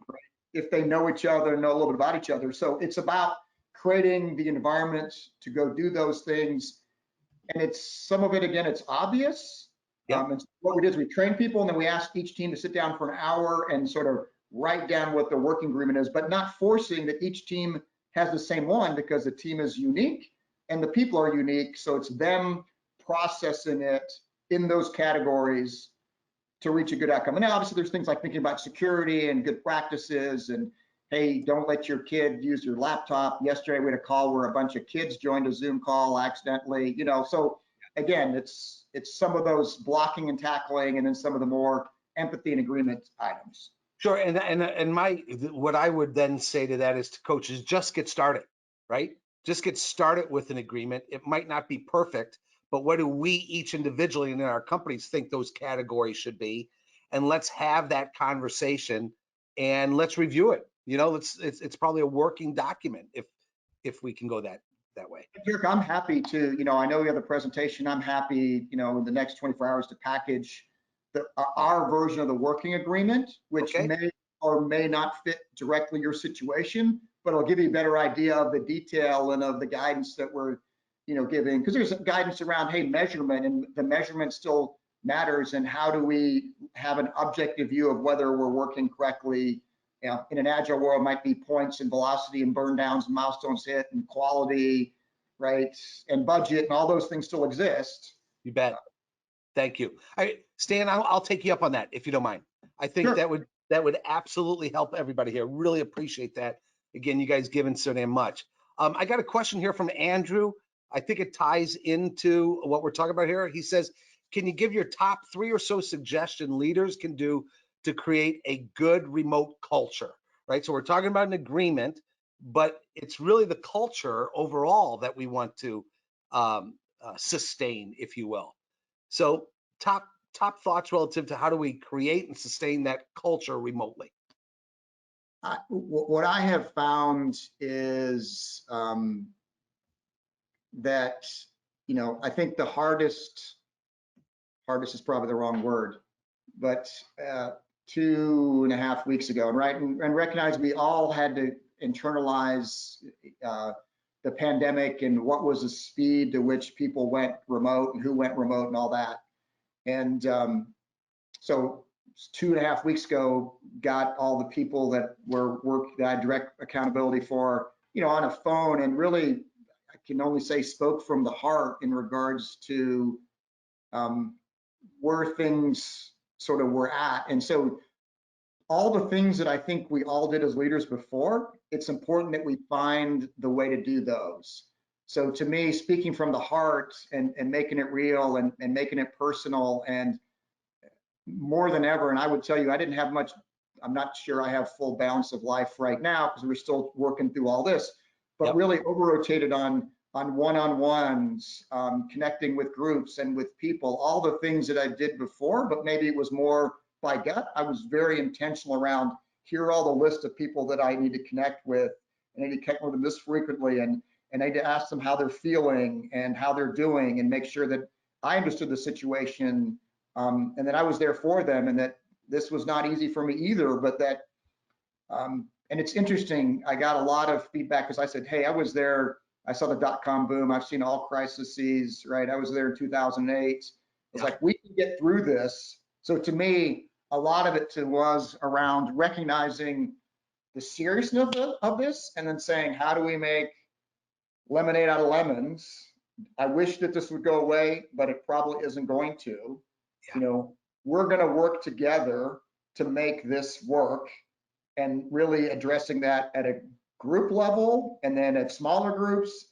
if they know each other, know a little bit about each other. So it's about creating the environment to go do those things. And it's some of it, again, it's obvious. Yep. And what we did is we train people, and then we ask each team to sit down for an hour and sort of write down what the working agreement is, but not forcing that each team has the same one, because the team is unique and the people are unique. So it's them processing it in those categories to reach a good outcome. And now obviously there's things like thinking about security and good practices, and hey, don't let your kid use your laptop. Yesterday we had a call where a bunch of kids joined a Zoom call accidentally, so again, it's some of those blocking and tackling, and then some of the more empathy and agreement items. Sure. And what I would then say to that is to coaches, just get started, right? Just get started with an agreement. It might not be perfect, but what do we each individually and in our companies think those categories should be? And let's have that conversation and let's review it. It's probably a working document if we can go that way. Dirk, I'm happy to, I know we have the presentation. I'm happy, in the next 24 hours to package our version of the working agreement, which Okay. may or may not fit directly your situation, but it'll give you a better idea of the detail and of the guidance that we're, giving. Because there's guidance around, hey, measurement, and the measurement still matters. And how do we have an objective view of whether we're working correctly? In an agile world, might be points and velocity and burn downs and milestones hit and quality, right? And budget and all those things still exist. You bet. Thank you. Stan, I'll take you up on that if you don't mind. I think Sure. that would absolutely help everybody here. Really appreciate that. Again, you guys giving so damn much. I got a question here from Andrew. I think it ties into what we're talking about here. He says, can you give your top 3 or so suggestion leaders can do to create a good remote culture? Right. So we're talking about an agreement, but it's really the culture overall that we want to sustain, if you will. So top thoughts relative to how do we create and sustain that culture remotely? What I have found is that, I think the hardest is probably the wrong word, but 2.5 weeks ago, right, and recognize we all had to internalize the pandemic and what was the speed to which people went remote and who went remote and all that. And so 2.5 weeks ago, got all the people that that I had direct accountability for, on a phone, and really, I can only say spoke from the heart in regards to where things sort of were at. And so all the things that I think we all did as leaders before, it's important that we find the way to do those. So to me, speaking from the heart and making it real and making it personal, and more than ever, and I would tell you, I didn't have much, I'm not sure I have full balance of life right now because we're still working through all this, but Yep. really over-rotated on one-on-ones, connecting with groups and with people, all the things that I did before, but maybe it was more by gut. I was very intentional around, here are all the list of people that I need to connect with, and I need to connect with them this frequently, and I need to ask them how they're feeling and how they're doing, and make sure that I understood the situation, and that I was there for them, and that this was not easy for me either, but that, and it's interesting, I got a lot of feedback because I said, hey, I was there, I saw the dot-com boom, I've seen all crises, right? I was there in 2008. It's Yeah. like, we can get through this. So to me, a lot of it was around recognizing the seriousness of this, and then saying, how do we make lemonade out of lemons? I wish that this would go away, but it probably isn't going to. Yeah. You know, we're going to work together to make this work, and really addressing that at a group level, and then at smaller groups,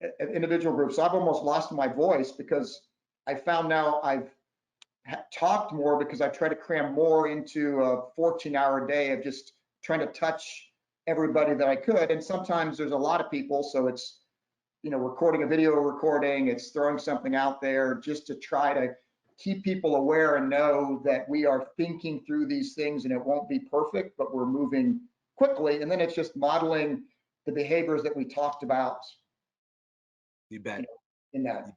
at individual groups. So I've almost lost my voice because I found now I've talked more because I try to cram more into a 14-hour day of just trying to touch everybody that I could. And sometimes there's a lot of people, so it's, you know, recording a video recording, it's throwing something out there just to try to keep people aware and know that we are thinking through these things, and it won't be perfect, but we're moving quickly. And then it's just modeling the behaviors that we talked about, You bet. you know, in that.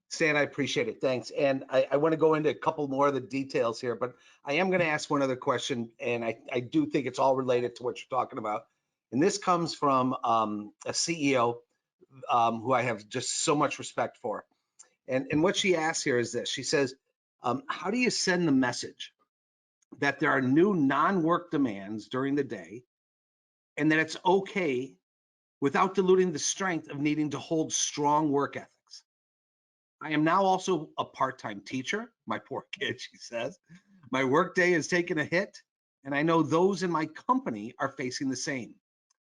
Stan, I appreciate it. Thanks. And I want to go into a couple more of the details here, but I am going to ask one other question, and I do think it's all related to what you're talking about. And this comes from a CEO who I have just so much respect for. And what she asks here is this. She says, how do you send the message that there are new non-work demands during the day, and that it's okay without diluting the strength of needing to hold strong work ethics? I am now also a part-time teacher. My poor kid, she says. My workday has taken a hit, and I know those in my company are facing the same.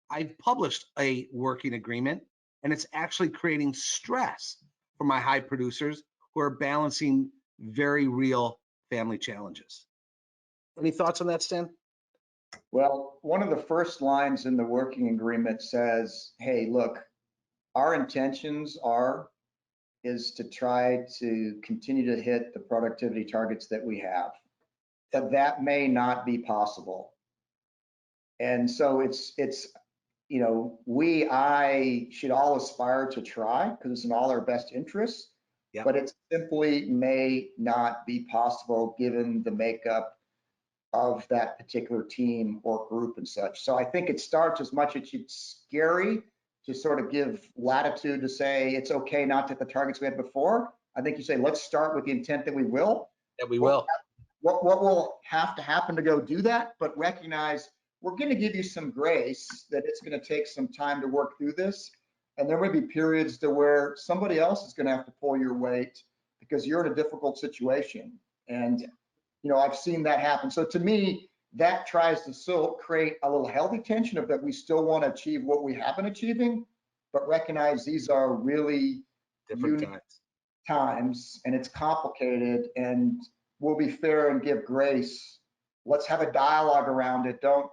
I've published a working agreement, and it's actually creating stress for my high producers who are balancing very real family challenges. Any thoughts on that, Stan? Well, one of the first lines in the working agreement says, hey, look, our intentions is to try to continue to hit the productivity targets that we have, but that may not be possible. And so it's, you know, I should all aspire to try because it's in all our best interests, Yeah. but it simply may not be possible given the makeup of that particular team or group and such. So I think it starts, as much as it's scary to sort of give latitude to say it's okay not to hit the targets we had before. I think you say, let's start with the intent that we will. That we will. What will have to happen to go do that, but recognize we're going to give you some grace that it's going to take some time to work through this. And there may be periods to where somebody else is going to have to pull your weight because you're in a difficult situation. And you know, I've seen that happen. So to me, that tries to still create a little healthy tension of that we still want to achieve what we have been achieving, but recognize these are really Different unique times. times, and it's complicated, and we'll be fair and give grace. Let's have a dialogue around it. Don't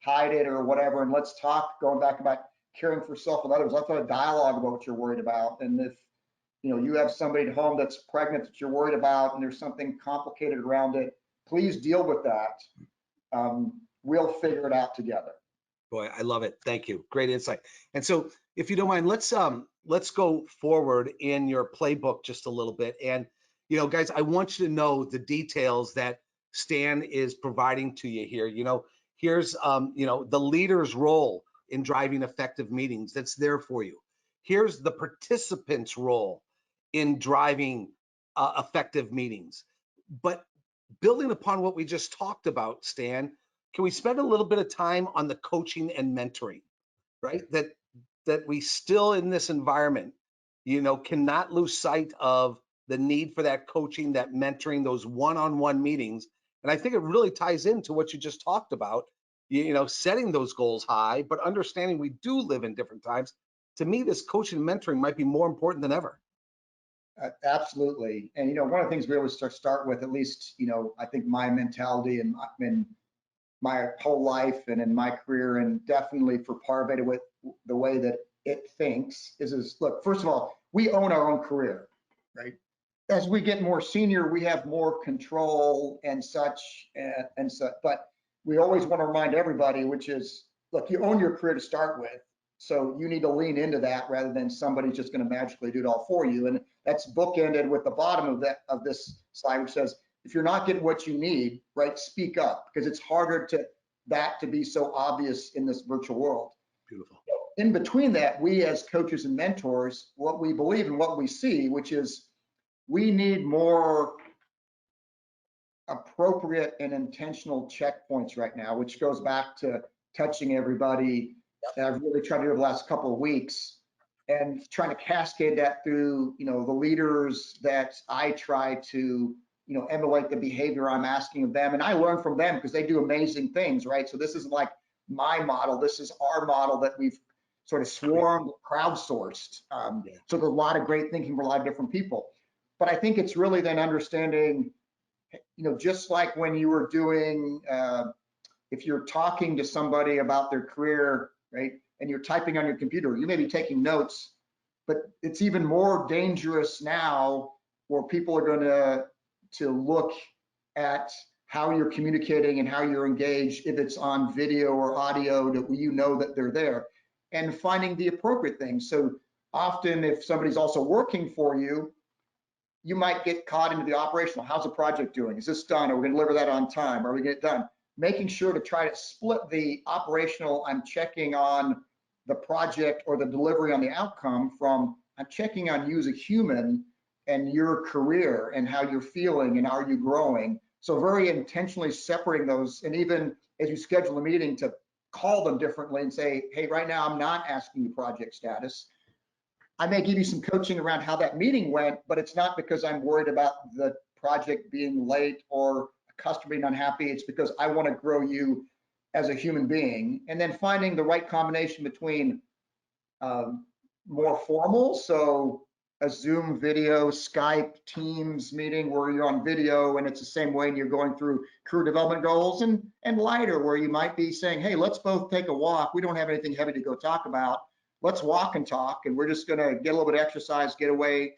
hide it or whatever. And let's talk, going back about caring for self and others. Let's have a dialogue about what you're worried about. And if you know, you have somebody at home that's pregnant that you're worried about and there's something complicated around it, please deal with that. We'll figure it out together. Boy, I love it. Thank you. Great insight. And so if you don't mind, let's go forward in your playbook just a little bit. And you know, guys, I want you to know the details that Stan is providing to you here. You know, here's you know, the leader's role in driving effective meetings. That's there for you. Here's the participant's role in driving effective meetings. But building upon what we just talked about, Stan, can we spend a little bit of time on the coaching and mentoring, right? That we still in this environment, you know, cannot lose sight of the need for that coaching, that mentoring, those one-on-one meetings. And I think it really ties into what you just talked about, you know, setting those goals high, but understanding we do live in different times. to me, this coaching and mentoring might be more important than ever. Absolutely. And, one of the things we always start with, at least, I think my mentality and my whole life and in my career, and definitely for Parveda with the way that it thinks is look, first of all, we own our own career, right? As we get more senior, we have more control and such, but we always want to remind everybody, which is, look, you own your career to start with. So you need to lean into that rather than somebody's just going to magically do it all for you. And that's bookended with the bottom of this slide, which says, if you're not getting what you need, right, speak up, because it's harder to be so obvious in this virtual world. Beautiful. In between that, we as coaches and mentors, what we believe and what we see, which is we need more appropriate and intentional checkpoints right now, which goes back to touching everybody that I've really tried to do over the last couple of weeks, and trying to cascade that through, the leaders that I try to, emulate the behavior I'm asking of them. And I learn from them because they do amazing things, right? So this isn't like my model. This is our model that we've sort of swarmed, crowdsourced. So there's a lot of great thinking for a lot of different people. But I think it's really then understanding, just like when you were doing, if you're talking to somebody about their career, right, and you're typing on your computer, you may be taking notes, but it's even more dangerous now where people are going to look at how you're communicating and how you're engaged, if it's on video or audio, that they're there, and finding the appropriate things. So often if somebody's also working for you, you might get caught into the operational. How's the project doing? Is this done? Are we going to deliver that on time? Are we going to get it done? Making sure to try to split the operational, I'm checking on the project or the delivery on the outcome, from I'm checking on you as a human and your career and how you're feeling and are you growing. So very intentionally separating those, and even as you schedule a meeting, to call them differently and say, hey, right now I'm not asking you project status. I may give you some coaching around how that meeting went, but it's not because I'm worried about the project being late or a customer being unhappy. It's because I want to grow you as a human being. And then finding the right combination between more formal, so a Zoom video, Skype, Teams meeting where you're on video and it's the same way and you're going through career development goals, and lighter where you might be saying, hey, let's both take a walk. We don't have anything heavy to go talk about. Let's walk and talk, and we're just going to get a little bit of exercise, get away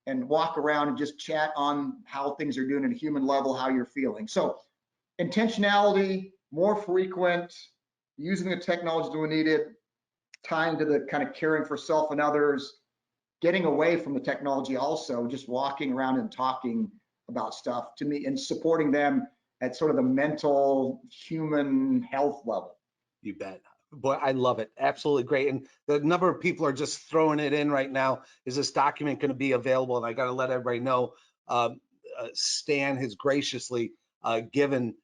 and walk around and just chat on how things are doing at a human level, how you're feeling. So intentionality, more frequent, using the technology when needed, tying to the kind of caring for self and others, getting away from the technology also, just walking around and talking about stuff to me and supporting them at sort of the mental human health level. You bet. Boy, I love it. Absolutely great. And the number of people are just throwing it in right now. Is this document going to be available? And I got to let everybody know, Stan has graciously given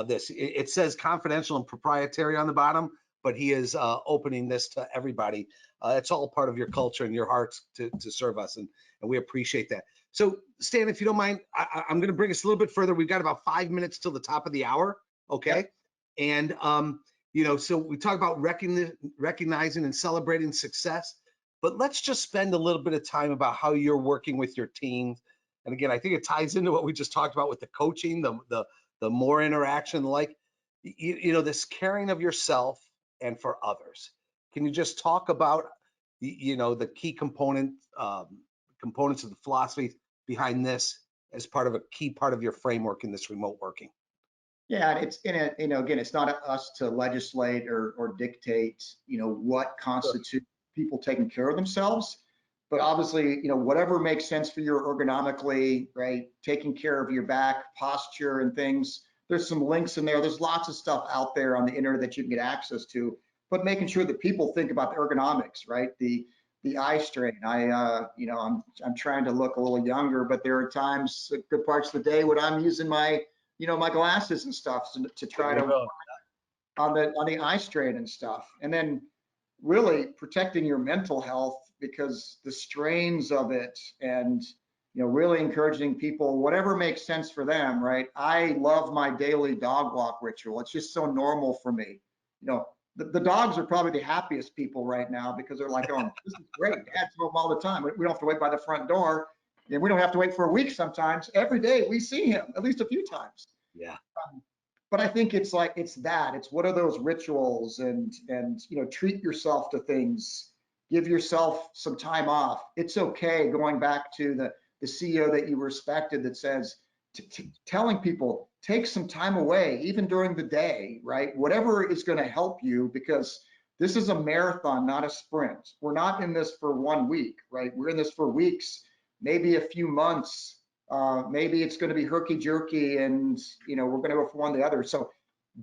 this. It says confidential and proprietary on the bottom, but he is opening this to everybody. It's all part of your culture and your hearts to serve us, and we appreciate that. So Stan, if you don't mind, I'm going to bring us a little bit further. We've got about 5 minutes till the top of the hour, okay? Yep. And so we talk about recognizing and celebrating success, but let's just spend a little bit of time about how you're working with your team. And again, I think it ties into what we just talked about with the coaching, the more interaction, like, this caring of yourself and for others. Can you just talk about, the key components of the philosophy behind this as part of a key part of your framework in this remote working? Yeah, it's in it, again, it's not us to legislate or dictate, what constitutes people taking care of themselves. But obviously, whatever makes sense for you ergonomically, right? Taking care of your back, posture and things. There's some links in there. There's lots of stuff out there on the internet that you can get access to, but making sure that people think about the ergonomics, right? The eye strain. I'm trying to look a little younger, but there are times, good parts of the day when I'm using my my glasses and stuff to try to on the eye strain and stuff. And then really protecting your mental health, because the strains of it, and really encouraging people, whatever makes sense for them, right? I love my daily dog walk ritual. It's just so normal for me. The dogs are probably the happiest people right now because they're like, oh, this is great. Dad's home all the time. We don't have to wait by the front door. And we don't have to wait for a week sometimes. Every day we see him at least a few times. Yeah. But I think it's like, it's what are those rituals and, treat yourself to things, give yourself some time off. It's okay, going back to the CEO that you respected that says, telling people, take some time away, even during the day, right? Whatever is going to help you, because this is a marathon, not a sprint. We're not in this for 1 week, right? We're in this for weeks, maybe a few months. Maybe it's going to be herky jerky, and we're going to go from one to the other. So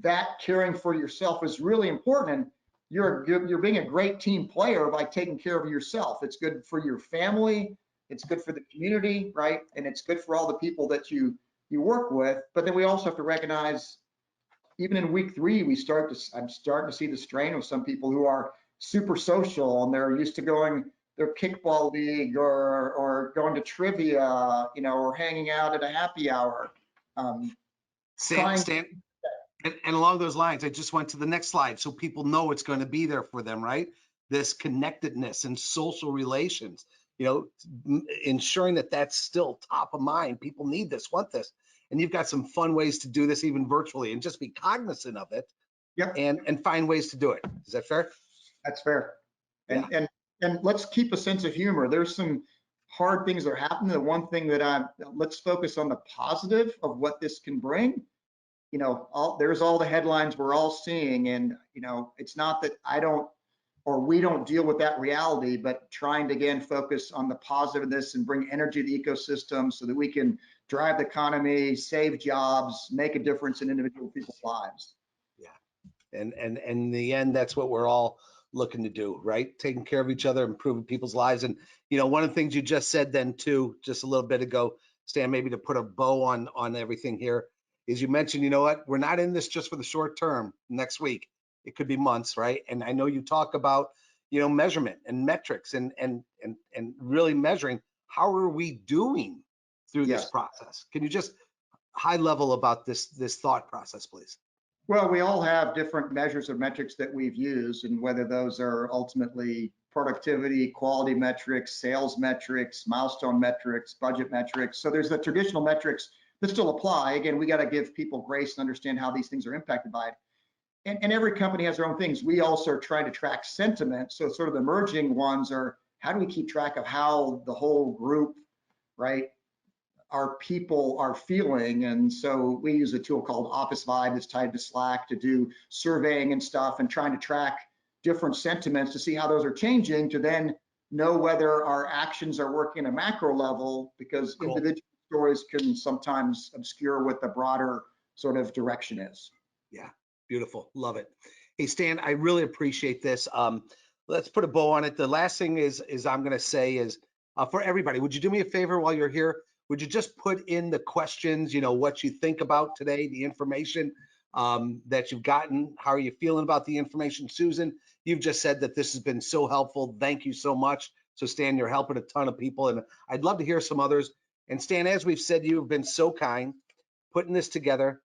that caring for yourself is really important. You're being a great team player by taking care of yourself. It's good for your family. It's good for the community, right? And it's good for all the people that you work with. But then we also have to recognize, even in week 3, I'm starting to see the strain of some people who are super social and they're used to going their kickball league or going to trivia, or hanging out at a happy hour. Stan, and along those lines, I just went to the next slide so people know it's going to be there for them, right? This connectedness and social relations, ensuring that that's still top of mind. People need this, want this. And you've got some fun ways to do this even virtually, and just be cognizant of it. Yep. And find ways to do it. Is that fair? That's fair. Yeah. And let's keep a sense of humor. There's some hard things that are happening. The one thing that let's focus on the positive of what this can bring. There's all the headlines we're all seeing, and it's not that we don't deal with that reality, but trying to again focus on the positive of this and bring energy to the ecosystem so that we can drive the economy, save jobs, make a difference in individual people's lives. Yeah, and in the end, that's what we're all looking to do, right? Taking care of each other, improving people's lives. And one of the things you just said then too, just a little bit ago, Stan, maybe to put a bow on everything here, is you mentioned, we're not in this just for the short term, next week. It could be months, right? And I know you talk about, measurement and metrics and really measuring how are we doing through this process. Can you just high level about this thought process, please? Well, we all have different measures or metrics that we've used, and whether those are ultimately productivity, quality metrics, sales metrics, milestone metrics, budget metrics. So there's the traditional metrics that still apply. Again, we got to give people grace and understand how these things are impacted by it. And every company has their own things. We also are trying to track sentiment. So sort of the emerging ones are, how do we keep track of how the whole group, right, our people are feeling? And so we use a tool called Office Vibe that's tied to Slack to do surveying and stuff, and trying to track different sentiments to see how those are changing, to then know whether our actions are working at a macro level, because cool. Individual stories can sometimes obscure what the broader sort of direction is. Yeah, beautiful, love it. Hey Stan, I really appreciate this. Let's put a bow on it. The last thing is I'm going to say is for everybody, would you do me a favor while you're here? Would you just put in the questions, what you think about today, the information that you've gotten? How are you feeling about the information? Susan, you've just said that this has been so helpful. Thank you so much. So Stan, you're helping a ton of people, and I'd love to hear some others. And Stan, as we've said, you've been so kind putting this together.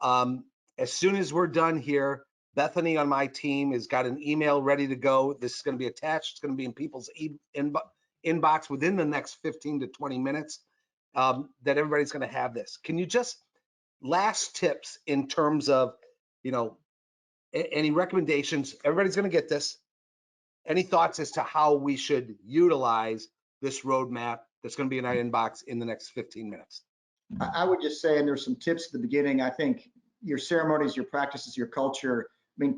As soon as we're done here, Bethany on my team has got an email ready to go. This is going to be attached. It's going to be in people's inbox within the next 15 to 20 minutes. That everybody's going to have this. Can you just last tips in terms of, any recommendations? Everybody's going to get this. Any thoughts as to how we should utilize this roadmap that's going to be in our inbox in the next 15 minutes? I would just say, and there's some tips at the beginning, I think your ceremonies, your practices, your culture,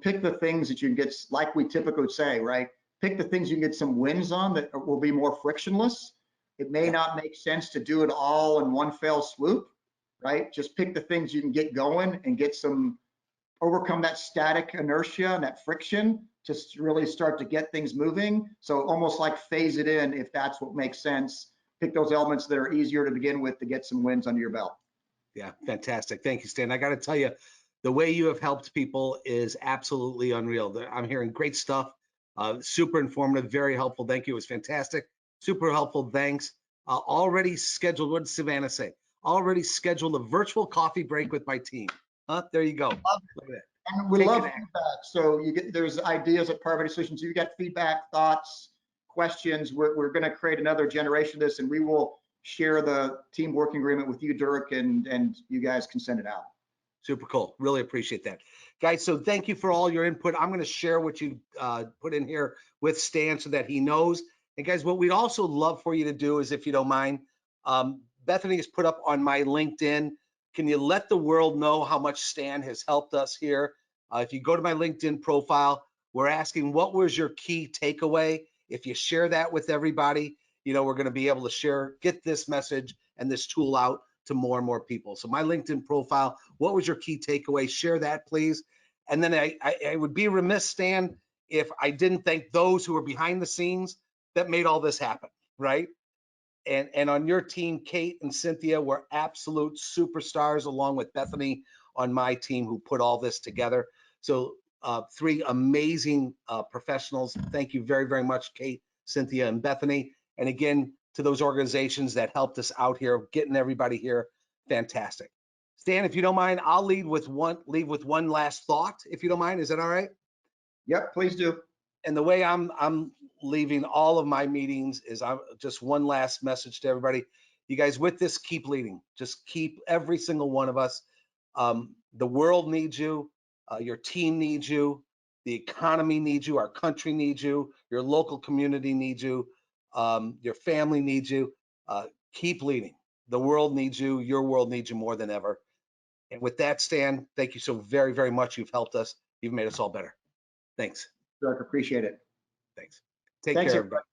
pick the things that you can get, like we typically would say, right? Pick the things you can get some wins on that will be more frictionless. It may not make sense to do it all in one fell swoop, right? Just pick the things you can get going and overcome that static inertia and that friction to really start to get things moving. So almost like phase it in if that's what makes sense. Pick those elements that are easier to begin with to get some wins under your belt. Yeah, fantastic. Thank you, Stan. I got to tell you, the way you have helped people is absolutely unreal. I'm hearing great stuff. Super informative, very helpful. Thank you. It was fantastic. Super helpful. Thanks. Already scheduled, what did Savannah say? Already scheduled a virtual coffee break with my team. There you go. Look at it. And we taking love action. feedback. So there's ideas at Power Solutions. You get feedback, thoughts, questions. We're going to create another generation of this, and we will share the team working agreement with you, Dirk, and you guys can send it out. Super cool. Really appreciate that. Guys, so thank you for all your input. I'm going to share what you put in here with Stan so that he knows. And guys, what we'd also love for you to do is, if you don't mind, Bethany has put up on my LinkedIn. Can you let the world know how much Stan has helped us here? If you go to my LinkedIn profile, we're asking what was your key takeaway. If you share that with everybody, you know, we're going to be able to get this message and this tool out to more and more people. So my LinkedIn profile, what was your key takeaway? Share that, please. And then I would be remiss, Stan, if I didn't thank those who are behind the scenes that made all this happen, right? And on your team, Kate and Cynthia were absolute superstars, along with Bethany on my team, who put all this together. So 3 amazing professionals. Thank you very, very much, Kate, Cynthia, and Bethany. And again, to those organizations that helped us out here, getting everybody here, fantastic. Stan, if you don't mind, I'll leave with one last thought, if you don't mind. Is that all right? Yep, please do. And the way I'm leaving all of my meetings is I'm just one last message to everybody. You guys, with this, keep leading. Just keep, every single one of us. The world needs you. Your team needs you. The economy needs you. Our country needs you. Your local community needs you. Your family needs you. Keep leading. The world needs you. Your world needs you more than ever. And with that, Stan, thank you so very, very much. You've helped us. You've made us all better. Thanks. Dirk, appreciate it. Thanks. Take Thanks, care, everybody. everybody.